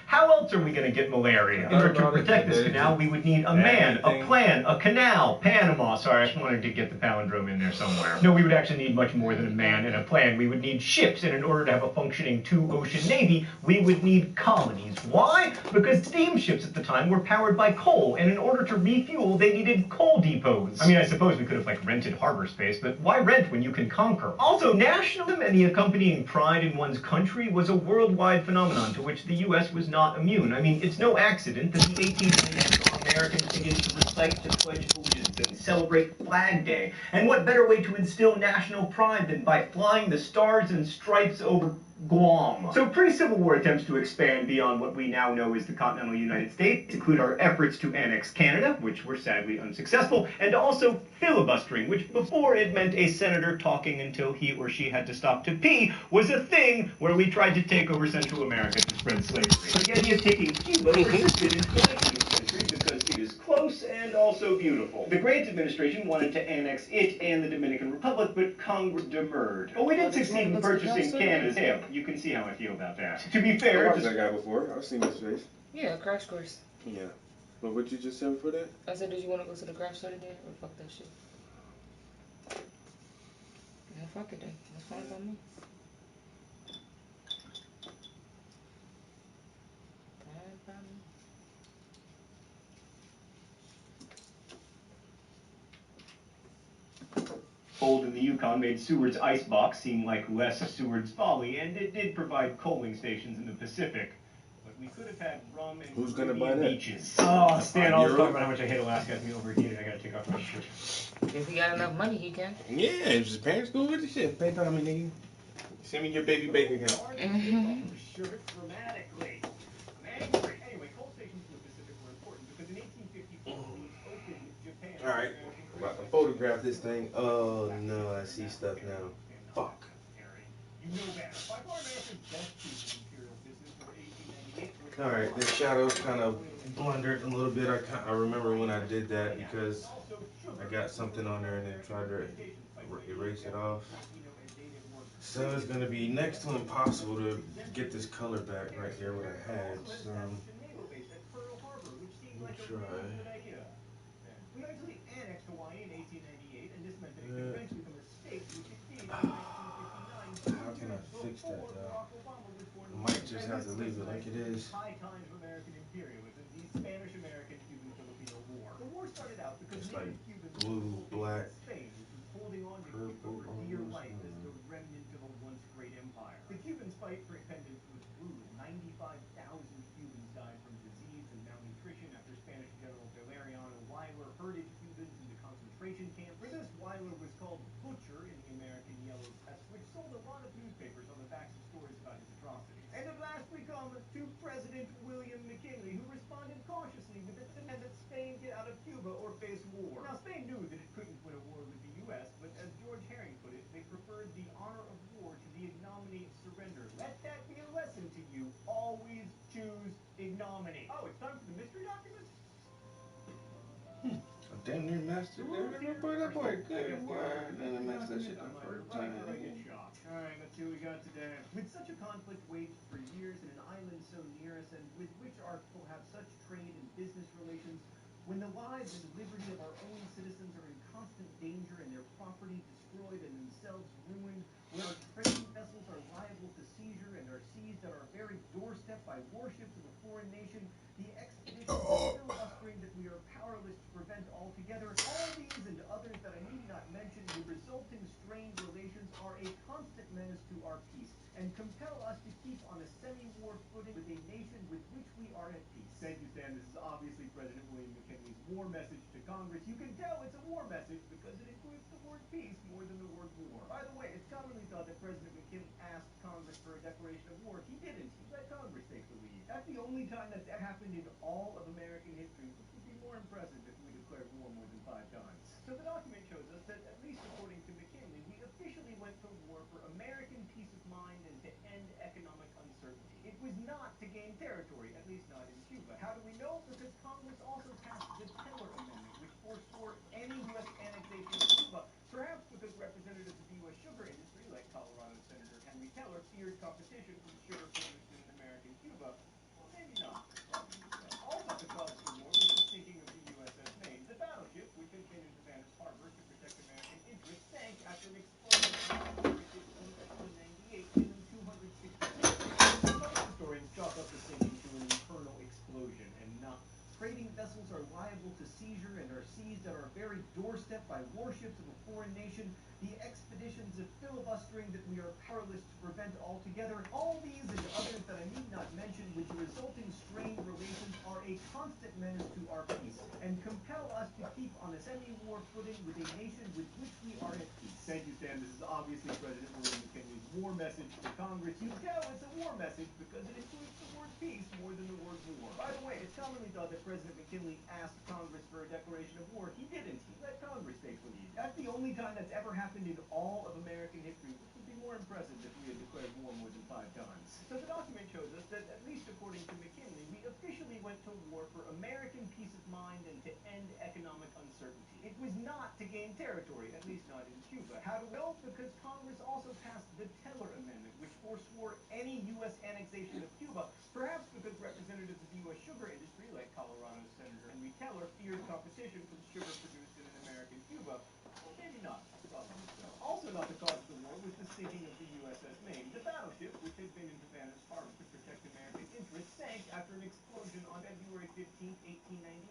how else are we going to get malaria? In order to protect this canal, we would need a man, a plan, a canal, Panama. Sorry, I just wanted to get the palindrome in there somewhere. No, we would actually need much more than a man and a plan. We would need ships, and in order to have a functioning two-ocean navy, we would need colonies. Why? Because steamships at the time were powered by coal, and in order to refuel, they needed coal depots. I mean, I suppose we could have, rented harbor space, but why rent when you can conquer? Also, nationalism and the accompanying pride in one's country was a worldwide phenomenon to which the U.S. was not immune. I mean, it's no accident that the 1890s saw Americans begin to recite the Pledge of Allegiance and celebrate Flag Day. And what better way to instill national pride than by flying the stars and stripes over Guam. So pre-Civil War attempts to expand beyond what we now know as the continental United States include our efforts to annex Canada, which were sadly unsuccessful, and also filibustering, which before it meant a senator talking until he or she had to stop to pee, was a thing where we tried to take over Central America to spread slavery. The idea of taking Cuba persisted into the 19th century because it is close and also beautiful. The Grant administration wanted to annex it and the Dominican Republic, but Congress demurred. But we did succeed in purchasing Canada's tail. You can see how I feel about that. To be fair, I've watched that guy before. I've seen his face. Yeah, Crash Course. Yeah. But what you just said for that? I said, did you want to go to the crash store today, or fuck that shit? Yeah, fuck it then. That's fine by me. Fine by me. Fold in the Yukon made Seward's icebox seem like less Seward's folly, and it did provide coaling stations in the Pacific. But we could have had rum and who's gonna buy that? Beaches. Oh, Stan always talking about how much I hate Alaska. Has me overheated. I gotta take off my shirt. If he got enough money, he can. Yeah, if his parents go with the shit, PayPal me, nigga. Send me your baby bank account. Shirt dramatically. Anyway, coal stations in the Pacific were important because in 1854 we opened Japan. All right. I'm about to photograph this thing. Oh no, I see stuff now. Fuck. Alright, this shadow's kind of blundered a little bit. I remember when I did that because I got something on there and then tried to erase it off. So it's going to be next to impossible to get this color back right here, what I had. So, we'll try. We actually annexed Hawaii in 1898, and this meant that it could eventually become a state, which it did in 1959. How can I fix that, though? I might just have to leave it like it is. High times of American imperialism, the Spanish-American Cuban-Filipino War. The war started out because it's like blue, black, Spain was holding on to Cuba for dear life as the remnant of a once great empire. The Cubans' fight for independence was brutal. 95,000 Cubans died from disease and malnutrition after Spanish General Valeriano Weyler herded Cubans into concentration camps. For this, Weyler was called Butcher in the American Yellow Press, which sold a lot of newspapers on the backs of stories about his atrocities. And at last we come to President William McKinley, who responded cautiously with the demand that Spain get out of Cuba or face war. Now, Spain knew that it couldn't win a war with the U.S., but as George Herring put it, they preferred the honor of war to the ignominy of surrender. Let that be a lesson to you. Always choose ignominy. Oh, it's time for the mystery documents? I damn near mastered that. Boy, that boy good. Boy, I damn near mastered that shit the first time. Alright, let's see what we got today. With such a conflict waged for years in an island so near us, and with which our people have such trade and business relations, when the lives and liberty of our own citizens are in constant danger and their property destroyed and themselves ruined, when our trading vessels are liable to seizure and are seized at our very doorstep by warships of a foreign nation, the expedition and filibustering that we are powerless to prevent altogether, all these and others that I need not mention, the resulting strained relations are a constant menace to our peace, and compel us to keep on a semi-war footing with a nation with which we are at peace. Thank you, Stan. This is obviously President William McKinley's war message to Congress. You can tell it's a war message because it includes the word peace more than the word war. By the way, it's commonly thought that President McKinley asked Congress for a declaration of war. He didn't. He let Congress take the lead. That's the only time that's happened in all of American history, which would be more impressive if we declared war more than 5 times. So the document shows us that, at least according to McKinley, we officially went to war for American peace of mind and to end economic uncertainty. It was not to gain territory, at least not in Cuba. How do we know? Because Congress also passed the Teller Amendment, which forswore any U.S. annexation of Cuba, perhaps because representatives of the U.S. sugar industry, like Colorado Senator Henry Teller, feared competition from sugar produced in American Cuba. Well, maybe not. Also, the cause of the war was the sinking of the USS Maine. The battleship, which had been in Havana Harbor to protect American interests, sank after an explosion on February 15, 1898, killing 260. Most historians chalk up the sinking to an internal explosion and not. Trading vessels are liable to seizure and are seized at our very doorstep by warships of a foreign nation. The expeditions of filibustering that we are powerless to prevent altogether. All these and others that I need not mention, with the resulting strained relations, are a constant menace to our peace and compel us to keep on a semi-war footing with a nation with which we are at peace. Thank you, Stan. This is obviously President William McKinley's war message to Congress. You can tell it's a war message because it includes the word peace more than the word war. By the way, it's commonly thought that President McKinley asked Congress for a declaration of war. He didn't. He let Congress take the lead. That's the only time that's ever happened in all of American history, which would be more impressive if we had declared war more than 5 times. So the document shows us that, at least according to McKinley, we officially went to war for American peace of mind and to end economic uncertainty. It was not to gain territory, at least not in Cuba. How do we know? Because Congress also passed the Teller Amendment, which forswore any U.S. annexation of Cuba, perhaps because representatives of the U.S. sugar industry, like Colorado Senator Henry Teller, feared competition from sugar produced in an American Cuba. Well, maybe not. Probably so. Also not the cause of the war was the sinking of the USS Maine. The battleship, which had been in Havana Harbor to protect American interests, sank after an explosion on February 15,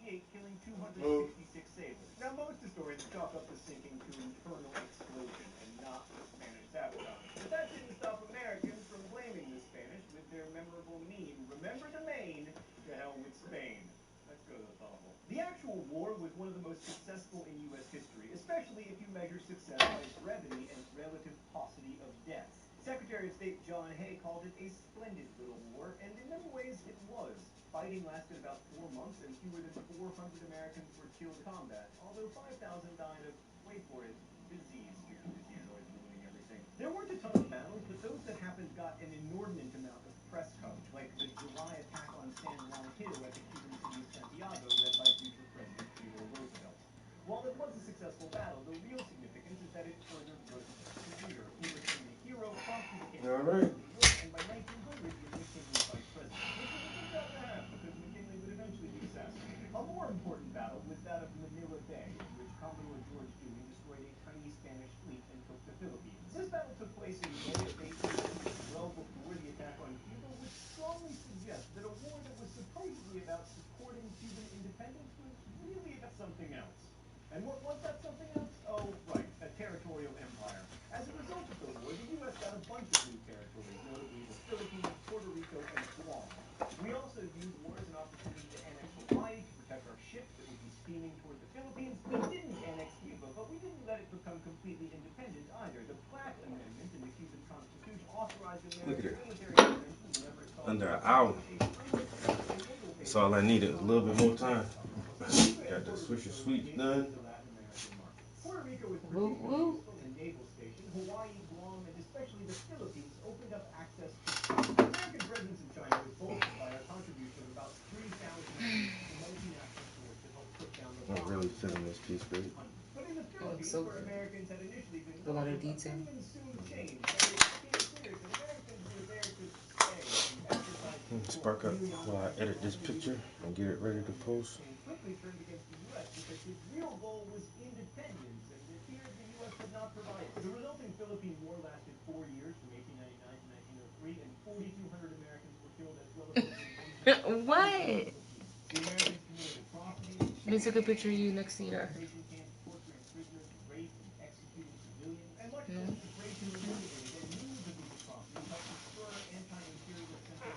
1898, killing 266 sailors. Now, most historians chalk up the sinking to internal explosion and not to Spanish sabotage. But that didn't stop Americans from blaming the Spanish with their memorable meme, "Remember the Maine, to hell with Spain." Let's go to the thoughtful. The actual war was one of the most successful in U.S. history, especially if you measure success by brevity and relative paucity of deaths. Secretary of State John Hay called it a splendid little war, and in many ways it was. Fighting lasted about 4 months, and fewer than 400 Americans were killed in combat, although 5,000 died of, wait for it, disease. Disease always ruining everything. There weren't a ton of battles, but those that happened got an inordinate amount of press coverage, like the July attack on San Juan Hill at the Cuban city of Santiago, led by future President Theodore Roosevelt. While it was a successful battle, the real significance is that it furthered Roosevelt's career. He was from the hero promptly became president of New York, and by 1900 was McKinley's vice president, which was a good job to have because McKinley would eventually be assassinated. A more important battle was that of Manila Bay, in which Commodore George Dewey destroyed a tiny Spanish fleet and took the Philippines. This battle took place in May of 1890, well before the attack on Cuba, which strongly suggests that a war that was supposedly about supporting Cuban independence was really about something else. And what was that something else? Oh, right, a territorial empire. As a result of the war, the U.S. got a bunch of new territories, notably the Philippines, Puerto Rico, and Guam. We also viewed war as an opportunity to annex Hawaii, to protect our ships that would be steaming toward the Philippines. We didn't annex Cuba, but we didn't let it become completely independent either. The Platt Amendment in the Cuban Constitution authorized American military intervention whenever it saw under an hour. That's all I needed, a little bit more time. Got the Swisher Sweets done. Puerto Rico was particularly useful in naval station. Hawaii, Guam, and especially the Philippines opened up access to American presence in China was bolstered by our contribution of about 3,000 multinational stores to help put down the I'm really feeling this piece, baby. But in the Philippines, so where Americans had initially been a lot of welcome, detail. opinions soon changed, and it became clear that Americans were there to stay and exercise Spark up while I edit this picture and get it ready to post. and quickly turned against the U.S. because its real goal was independence, and it appeared the U.S. could not provide it. The resulting Philippine War lasted 4 years, from 1899 to 1903, and 4,200 Americans were killed as well as What? The Americans committed atrocities. They took a picture of you next to your. Torturing prisoners, raped and executing civilians, and much of the trade community and news of these atrocities helped to spur anti-imperialist sentiments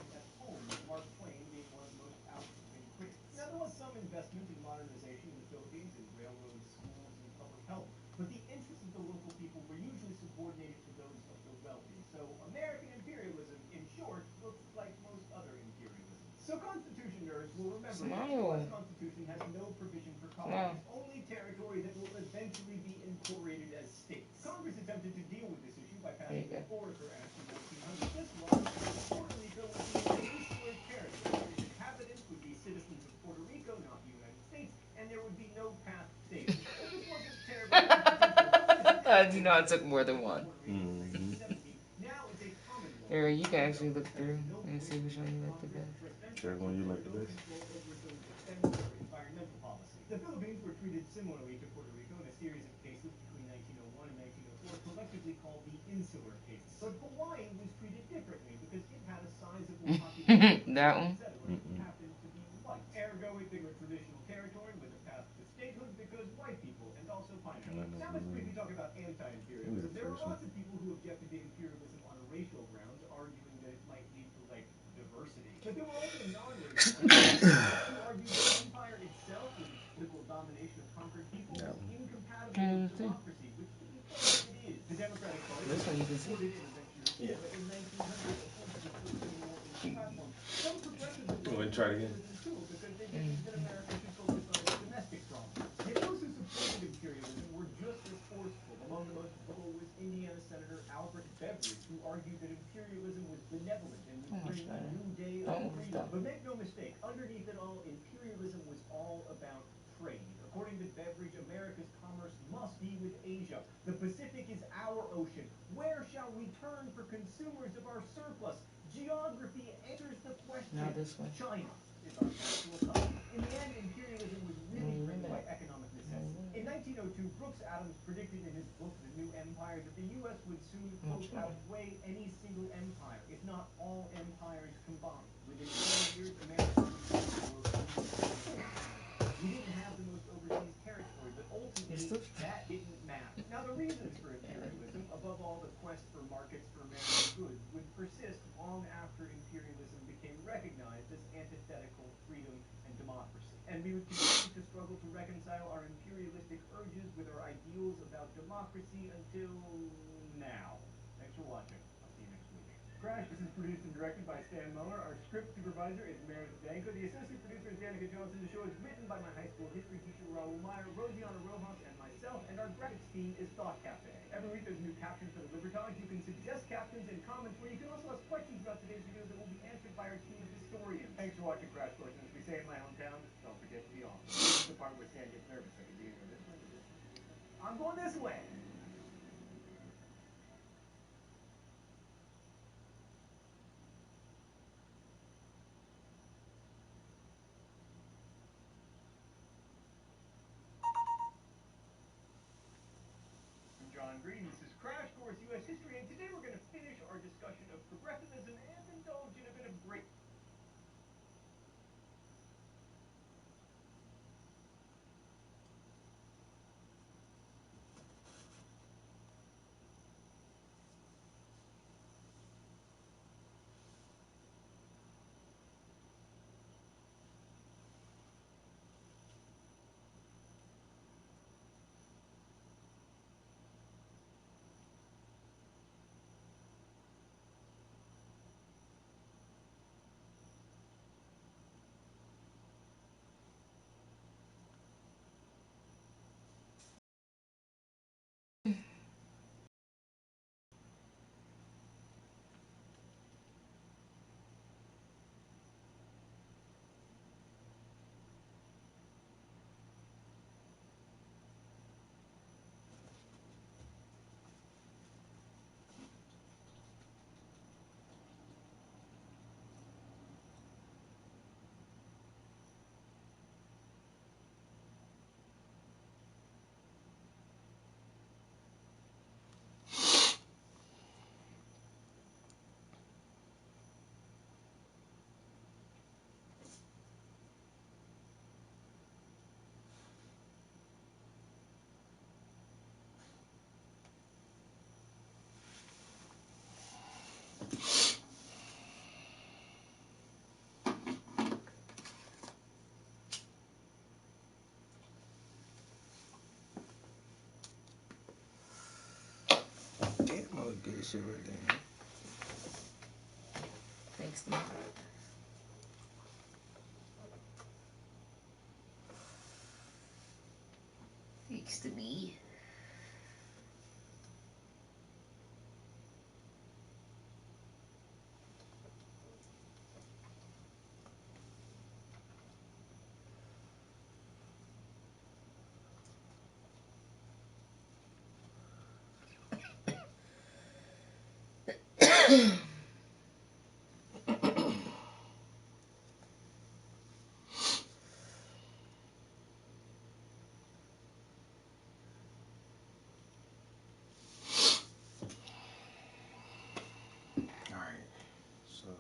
So Constitution nerds will remember that Smile. the U.S. Constitution has no provision for colonies, only territory that will eventually be incorporated as states. Congress attempted to deal with this issue by passing the Foraker Act in 1900. This law said that Puerto Rico would be an insular territory. Its inhabitants would be citizens of Puerto Rico, not the United States, and there would be no path states. But this wasn't terribly You know, I took more than one. Now it's a common law. Here, you can actually look through and see which one you like the best. Whichever one you like the best. Environmental policy. The Philippines were treated similarly to Puerto Rico in a series of cases between 1901 and 1904, collectively called the Insular Case. But Hawaii was treated differently because it had a sizable population. That one? Happened to be white. Ergo, it became a traditional territory with a path to statehood because white people and also pineapple. Now let's briefly talk about anti-imperialism. There are lots of people who objected to imperialism on racial grounds, arguing that it might lead to, like, diversity. But there were also non-racial who argued that empire itself, with its political domination of conquered people, was incompatible with democracy, which, to be fair, it is. The Democratic Party This one you can see. Yeah. But in 1900, some progressives Go ahead and try it again. because they believed that America should focus on its domestic problems. Yet those who supported imperialism were just as forceful. Among the most vocal was Indiana Senator Albert Beveridge, who argued that imperialism was benevolent and would bring a new day of freedom. But make no mistake, underneath it all, imperialism was all about trade. According to Beveridge, America's commerce must be with Asia. The Pacific is our ocean. Where shall we turn for consumers of our surplus? Geography answers the question. Now this one. China is our national economy. In the end, imperialism was really driven by economic necessity. In 1902, Brooks Adams predicted in his book, The New Empire, that the U.S. would soon, quote, outweigh any single empire, if not all empires combined. Within 20 years, America would be we didn't have the most overseas territory, but ultimately, that didn't matter. Now, the reasons for imperialism, above all the quest for markets for American goods, would persist long after imperialism became recognized as antithetical freedom and democracy. And we would continue to struggle to reconcile our imperialistic urges with our ideals about democracy until now. Thanks for watching. I'll see you next week. Crash, this is produced and directed by Stan Muller. Our script supervisor is Meredith Danko. The associate producer is Danica Johnson. The show is written by my high school history teacher, Raul Meyer, Rosiana Rojas, and myself, and our graphics team is Thought Cafe. Every week there's a new caption for the Libertines. You can suggest captions and comments where you can also ask questions about today's video that will be answered by our team of historians. Thanks for watching Crash Course, and as we say in my hometown, don't forget to be awesome. This is the part where Stan gets nervous. Like, do you go this way or this way? I'm going this way. John Green. This is Crash Course U.S. History, and today we're going to finish our discussion of progressivism and indulge in a bit of great Good shit right there. Thanks, man. weeks to me.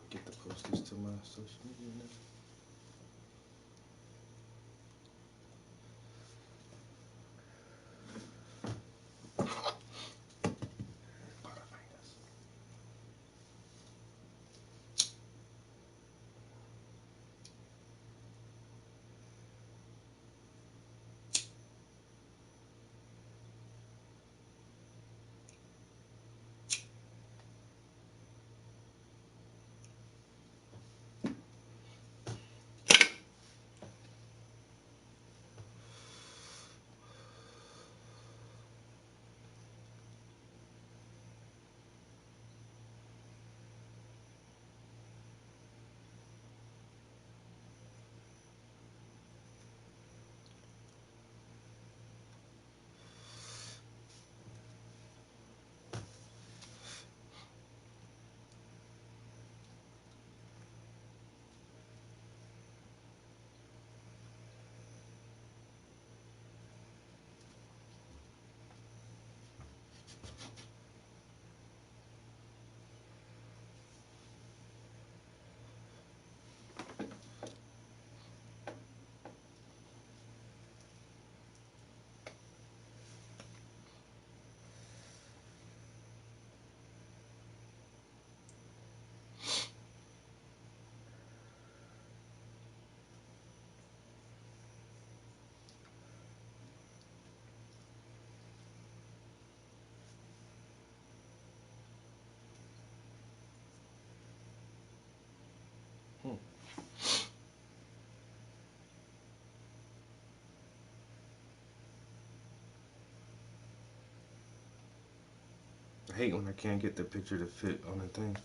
Get the posters to my social media now. I hate when I can't get the picture to fit on the thing.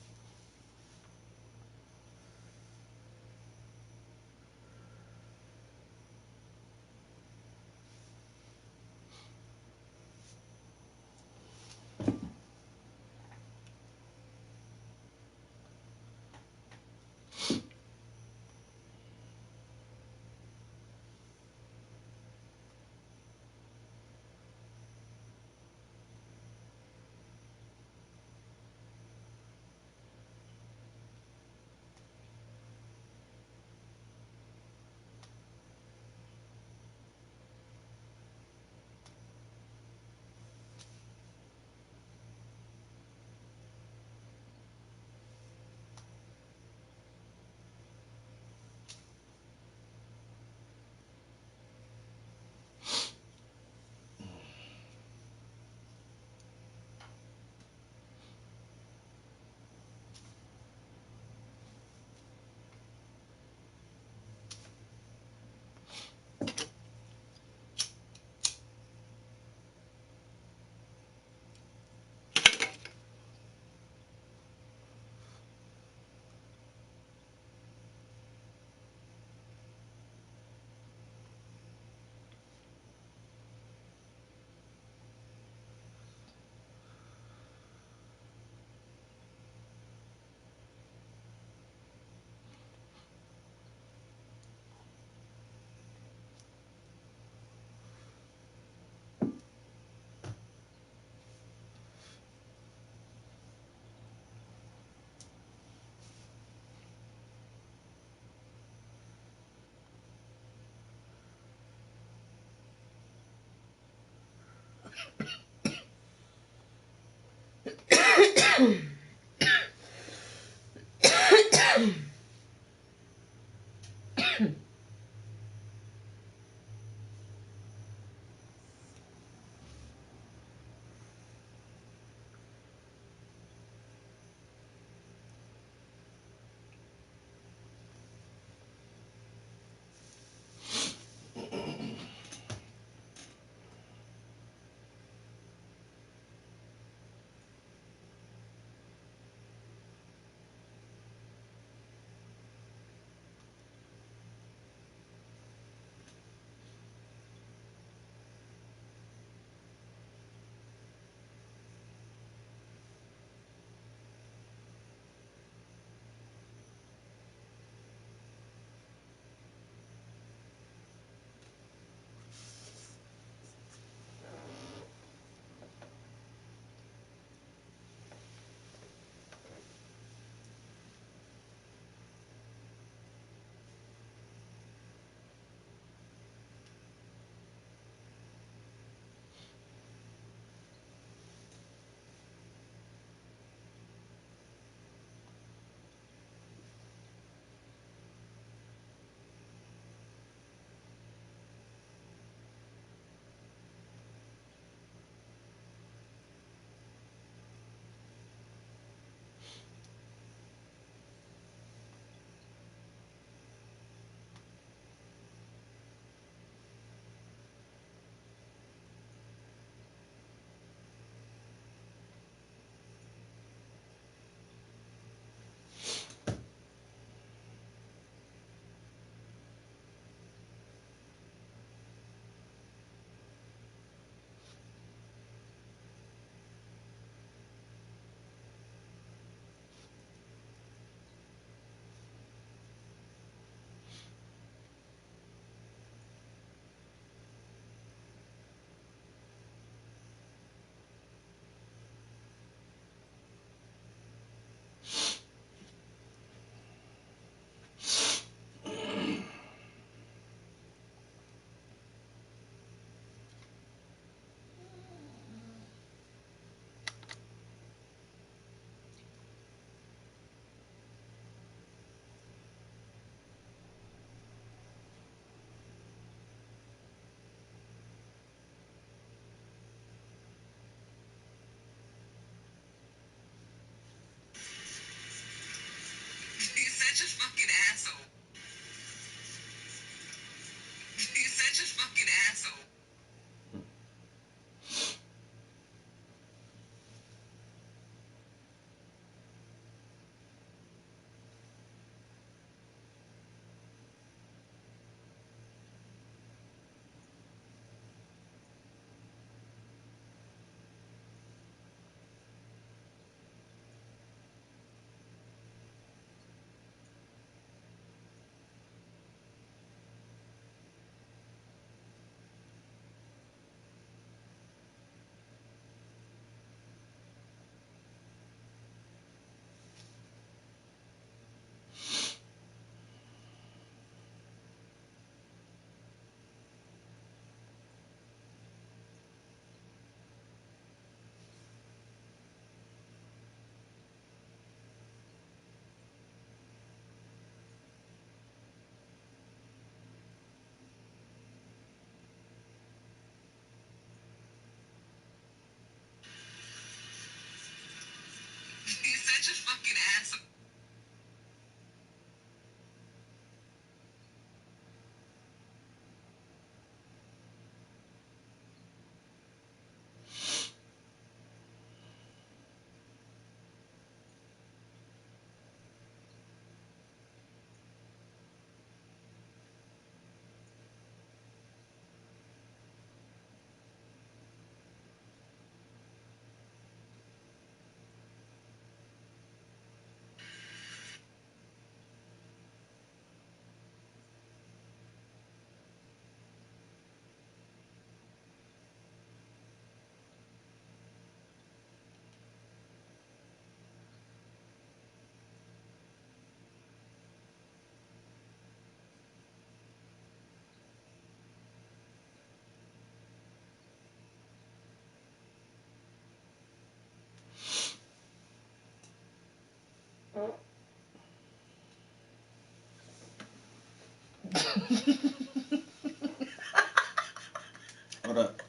Hold up.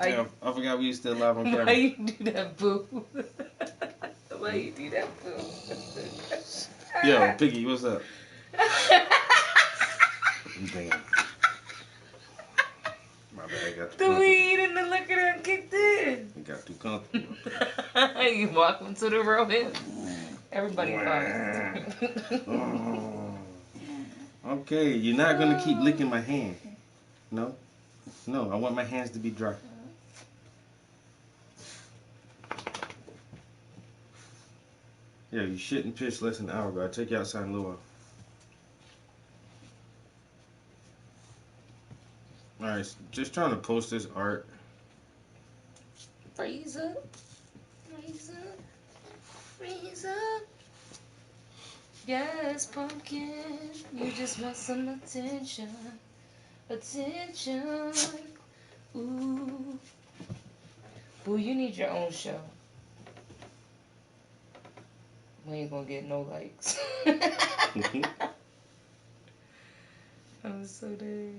Yeah, I forgot we still live on camera. Why you do that, boo? Why you do that, boo? Yo, Piggy, what's up? Damn. My bad, I got too The weed and the liquor done kicked in. You got too comfortable. You welcome to the real hip. Everybody fine. Okay, you're not gonna keep licking my hand. No? No, I want my hands to be dry. Yeah, you shit and piss less than an hour ago. I take you outside in a little while. Alright, just trying to post this art. Freeze up. Freeze up. Freeze up. Yes, pumpkin. You just want some attention. Attention. Ooh. Boo, you need your own show. We ain't gonna get no likes. I'm so dead.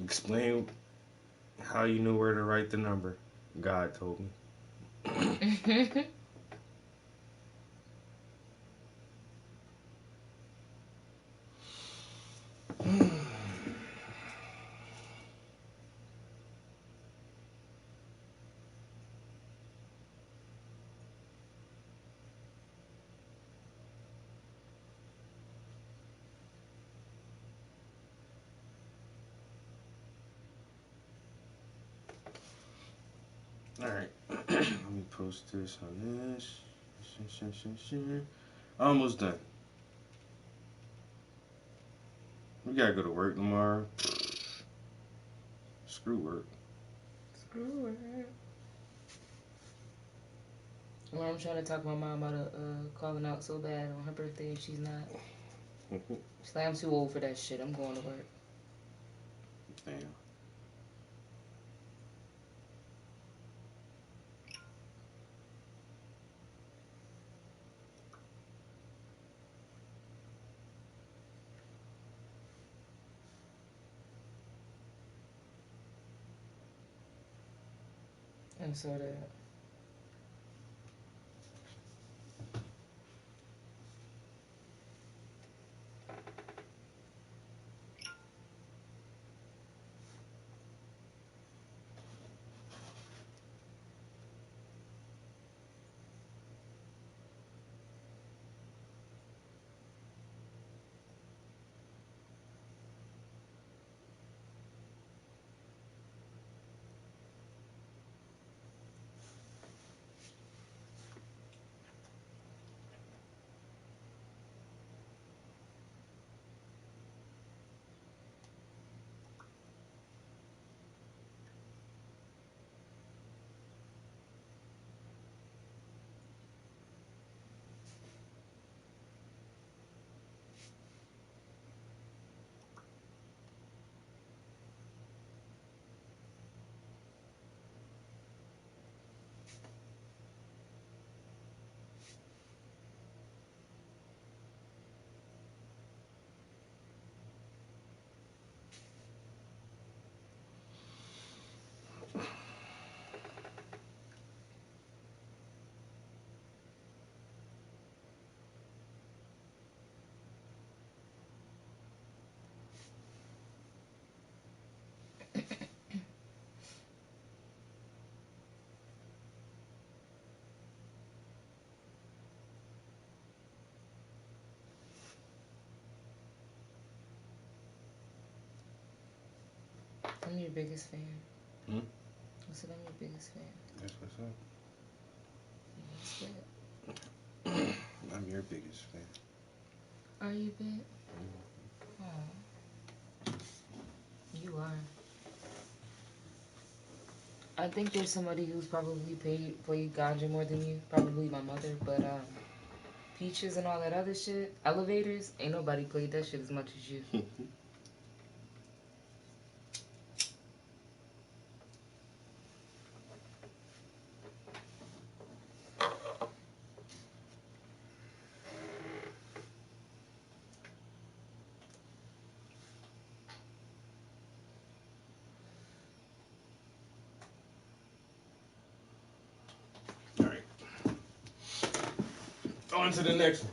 Explain how you knew where to write the number. God told me. Alright, let me post this on this. Almost done. We gotta go to work tomorrow. Screw work. Screw work. Well, I'm trying to talk my mom out of calling out so bad on her birthday and she's not. She's like, I'm too old for that shit. I'm going to work. Damn. And so that. I'm your biggest fan. Hmm? I said I'm your biggest fan. That's what's up. That's good. I'm your biggest fan. Are you, babe? Oh. You are. I think there's somebody who's probably played ganja more than you. Probably my mother, but Peaches and all that other shit. Elevators, ain't nobody played that shit as much as you. Alright. On to the next one.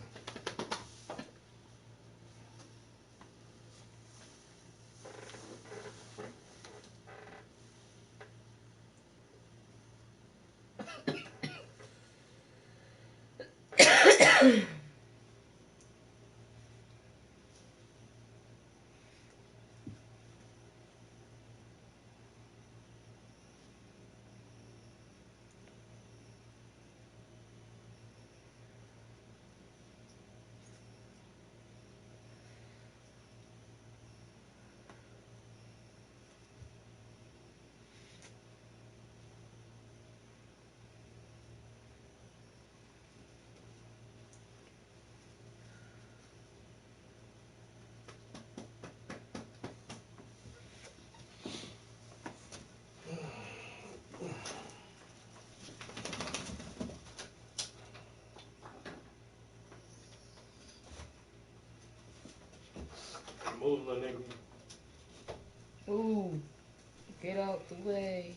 Move, little nigga. Ooh, get out the way.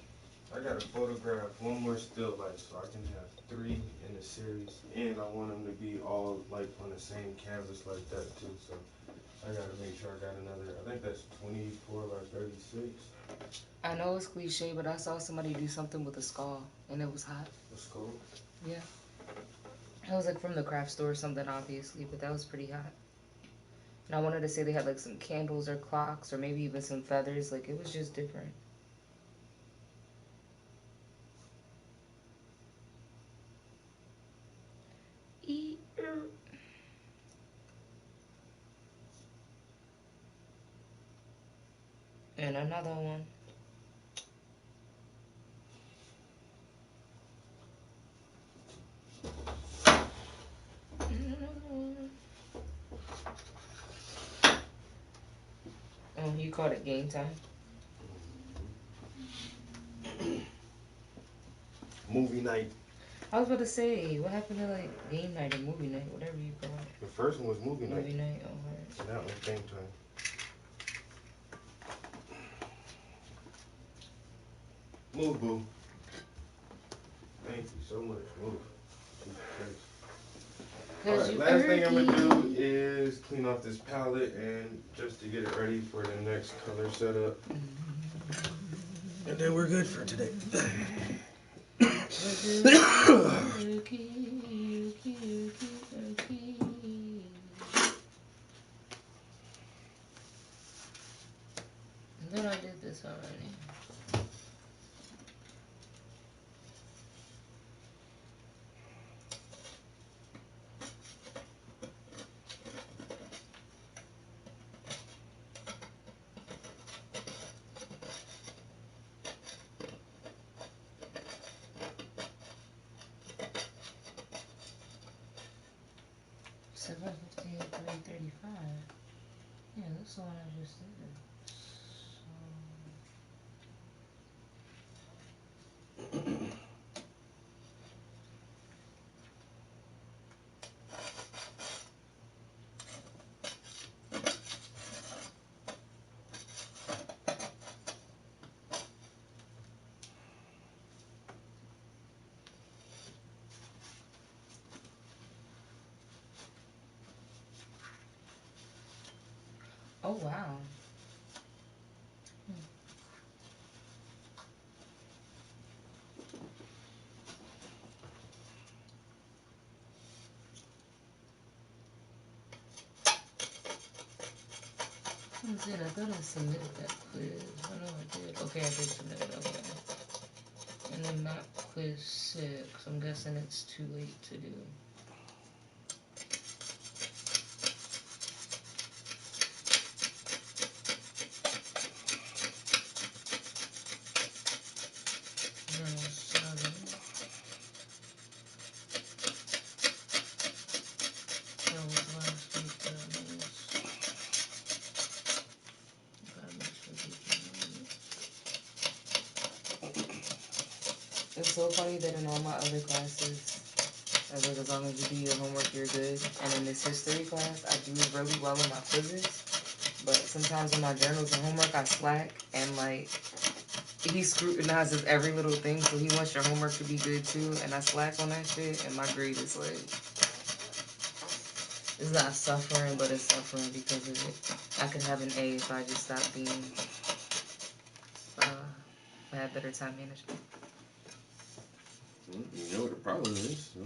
I gotta photograph one more still life so I can have 3 in the series, and I want them to be all like on the same canvas like that too. So I gotta make sure I got another. I think that's 24 by 36. I know it's cliche, but I saw somebody do something with a skull, and it was hot. A skull? Yeah. It was like from the craft store or something, obviously, but that was pretty hot. And I wanted to say they had like some candles or clocks or maybe even some feathers. Like it was just different. And another one. Oh, you called it game time? Movie night. I was about to say, what happened to like game night or movie night, whatever you call it? The first one was movie night. Movie night, oh, right. And that was game time. Move, boo. Thank you so much. Move. Alright, last thing I'm gonna do is clean off this palette and just to get it ready for the next color setup. And then we're good for today. And then I did this already. Yeah, that's the one I just did. Oh, wow. That's it. I thought I submitted that quiz. I know I did. Okay, I did submit it. Okay. And then not quiz 6. I'm guessing it's too late to do. It's so funny that in all my other classes, I was like, as long as you do your homework, you're good. And in this history class, I do really well in my quizzes. But sometimes in my journals and homework, I slack. And, like, he scrutinizes every little thing. So he wants your homework to be good, too. And I slack on that shit. And my grade is, like, it's not suffering, but it's suffering because of it. I could have an A if I just stopped being, I had better time management. You know what the problem is. So.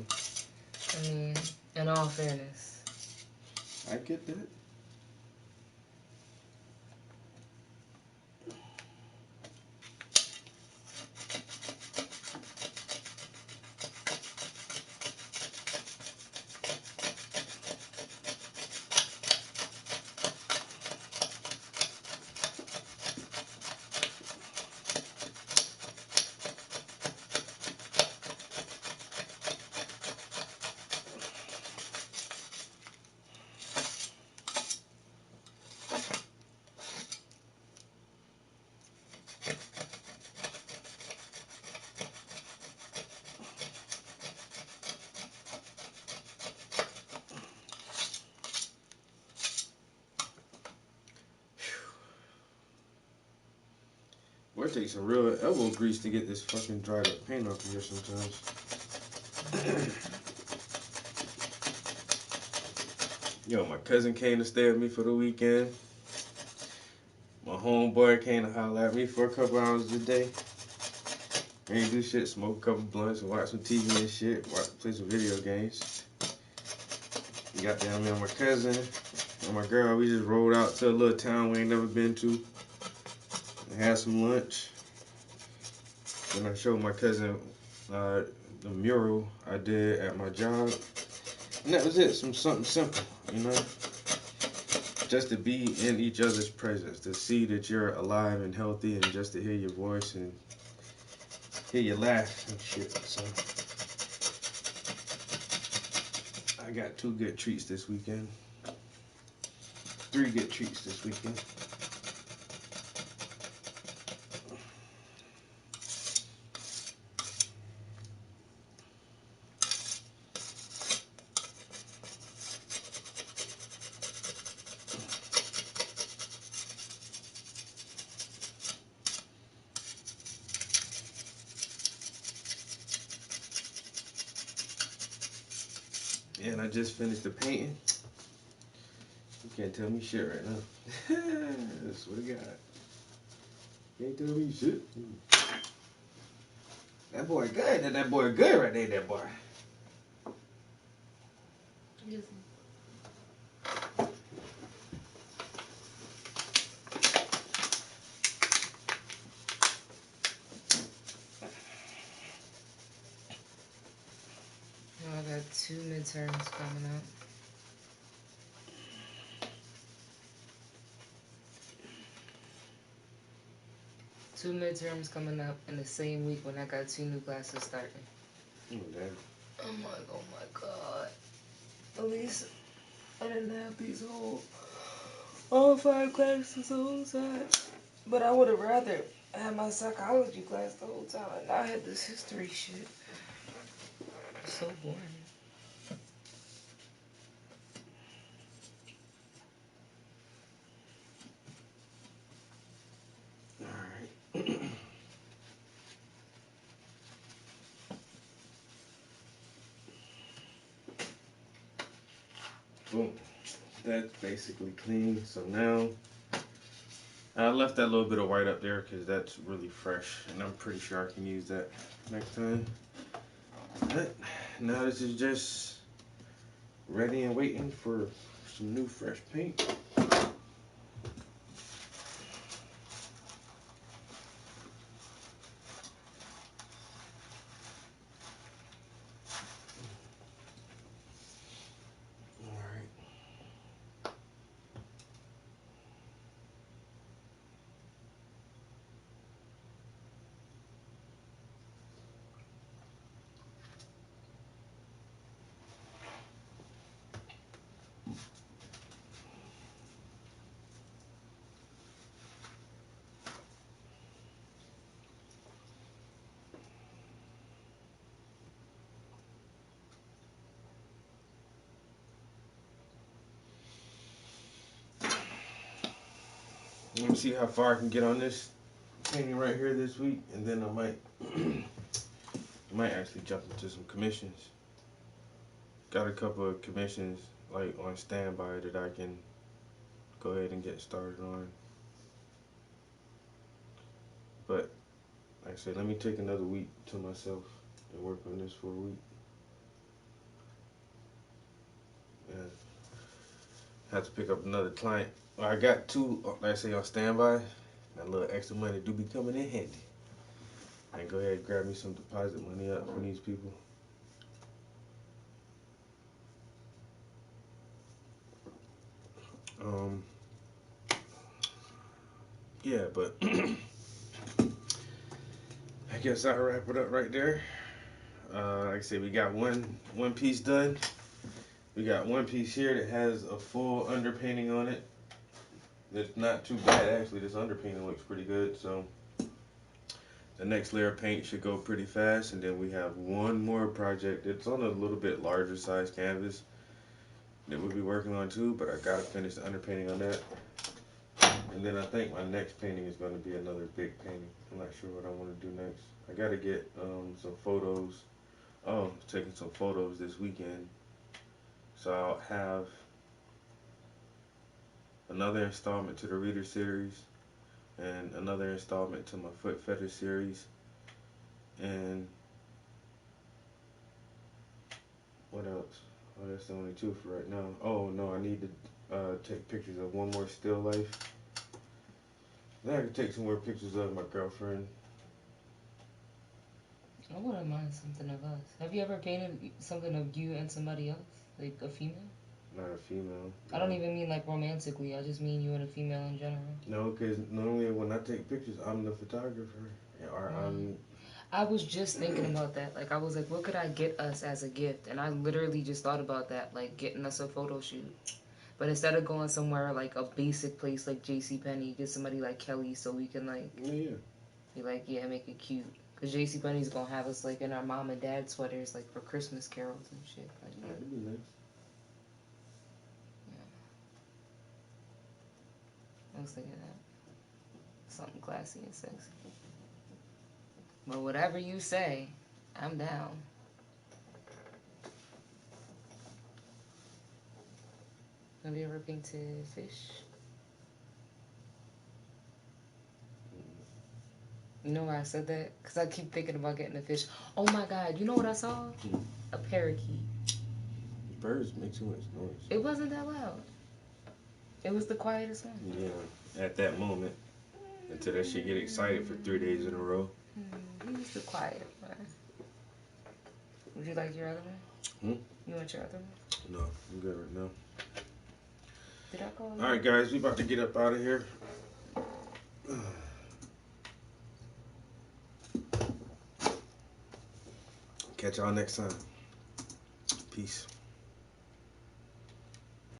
I mean, in all fairness. I get that. Boy, it takes some real elbow grease to get this fucking dried up paint off of here sometimes. Yo, my cousin came to stay with me for the weekend. My homeboy came to holler at me for a couple hours a day. Ain't do shit, smoke a couple blunts and watch some TV and shit, play some video games. Got down there with my cousin and my girl, we just rolled out to a little town we ain't never been to. Had some lunch. Then I showed my cousin the mural I did at my job. And that was it, something simple, you know? Just to be in each other's presence, to see that you're alive and healthy, and just to hear your voice and hear you laugh and shit. So I got 2 good treats this weekend. 3 good treats this weekend. And I just finished the painting. You can't tell me shit right now. I swear to God. Can't tell me shit. That boy good. That boy good right there, that boy. Yes. I got 2 midterms coming up. Two midterms coming up in the same week when I got 2 new classes starting. Oh, damn. I'm like, oh my god. At least I didn't have these all 5 classes the whole time. But I would have rather had my psychology class the whole time and not had this history shit. It's so boring. Boom. That's basically clean. So now, I left that little bit of white up there because that's really fresh. And I'm pretty sure I can use that next time. But now this is just ready and waiting for some new fresh paint. Let me see how far I can get on this painting right here this week, and then I might actually jump into some commissions. Got a couple of commissions like on standby that I can go ahead and get started on. But like I said, let me take another week to myself and work on this for a week. And have to pick up another client. Well, I got two, like I say, on standby. That little extra money do be coming in handy. I can go ahead and grab me some deposit money up from these people. Yeah, but I guess I'll wrap it up right there. Like I said, we got one piece done. We got one piece here that has a full underpainting on it. It's not too bad, actually. This underpainting looks pretty good. So the next layer of paint should go pretty fast. And then we have one more project. It's on a little bit larger size canvas that we'll be working on too, but I gotta finish the underpainting on that. And then I think my next painting is going to be another big painting. I'm not sure what I want to do next. I gotta get some photos. Oh, taking some photos this weekend. So I'll have another installment to the Reader series and another installment to my Foot Fetish series. And what else? Oh, that's the only two for right now. Oh no, I need to take pictures of one more still life. Then I can take some more pictures of my girlfriend. I wouldn't mind something of us. Have you ever painted something of you and somebody else? Like a female? Not a female. I don't even mean like romantically. I just mean you and a female in general. No, because normally when I take pictures, I'm the photographer. Or I was just thinking about that. Like, I was like, what could I get us as a gift? And I literally just thought about that, like getting us a photo shoot. But instead of going somewhere like a basic place like JCPenney, get somebody like Kelly so we can like be like, yeah, make it cute. Because JCPenney's going to have us like in our mom and dad sweaters like for Christmas carols and shit. Like, yeah. That'd be nice. I was thinking that. Something classy and sexy. But whatever you say, I'm down. Have you ever painted fish? You know why I said that? Because I keep thinking about getting a fish. Oh my God, you know what I saw? A parakeet. Birds make too much noise. It wasn't that loud. It was the quietest one. Yeah, at that moment. Until that shit get excited for 3 days in a row. He was the quiet one. Would you like your other one? You want your other one? No, I'm good right now. Did I call you? Alright guys, we about to get up out of here. Catch y'all next time. Peace.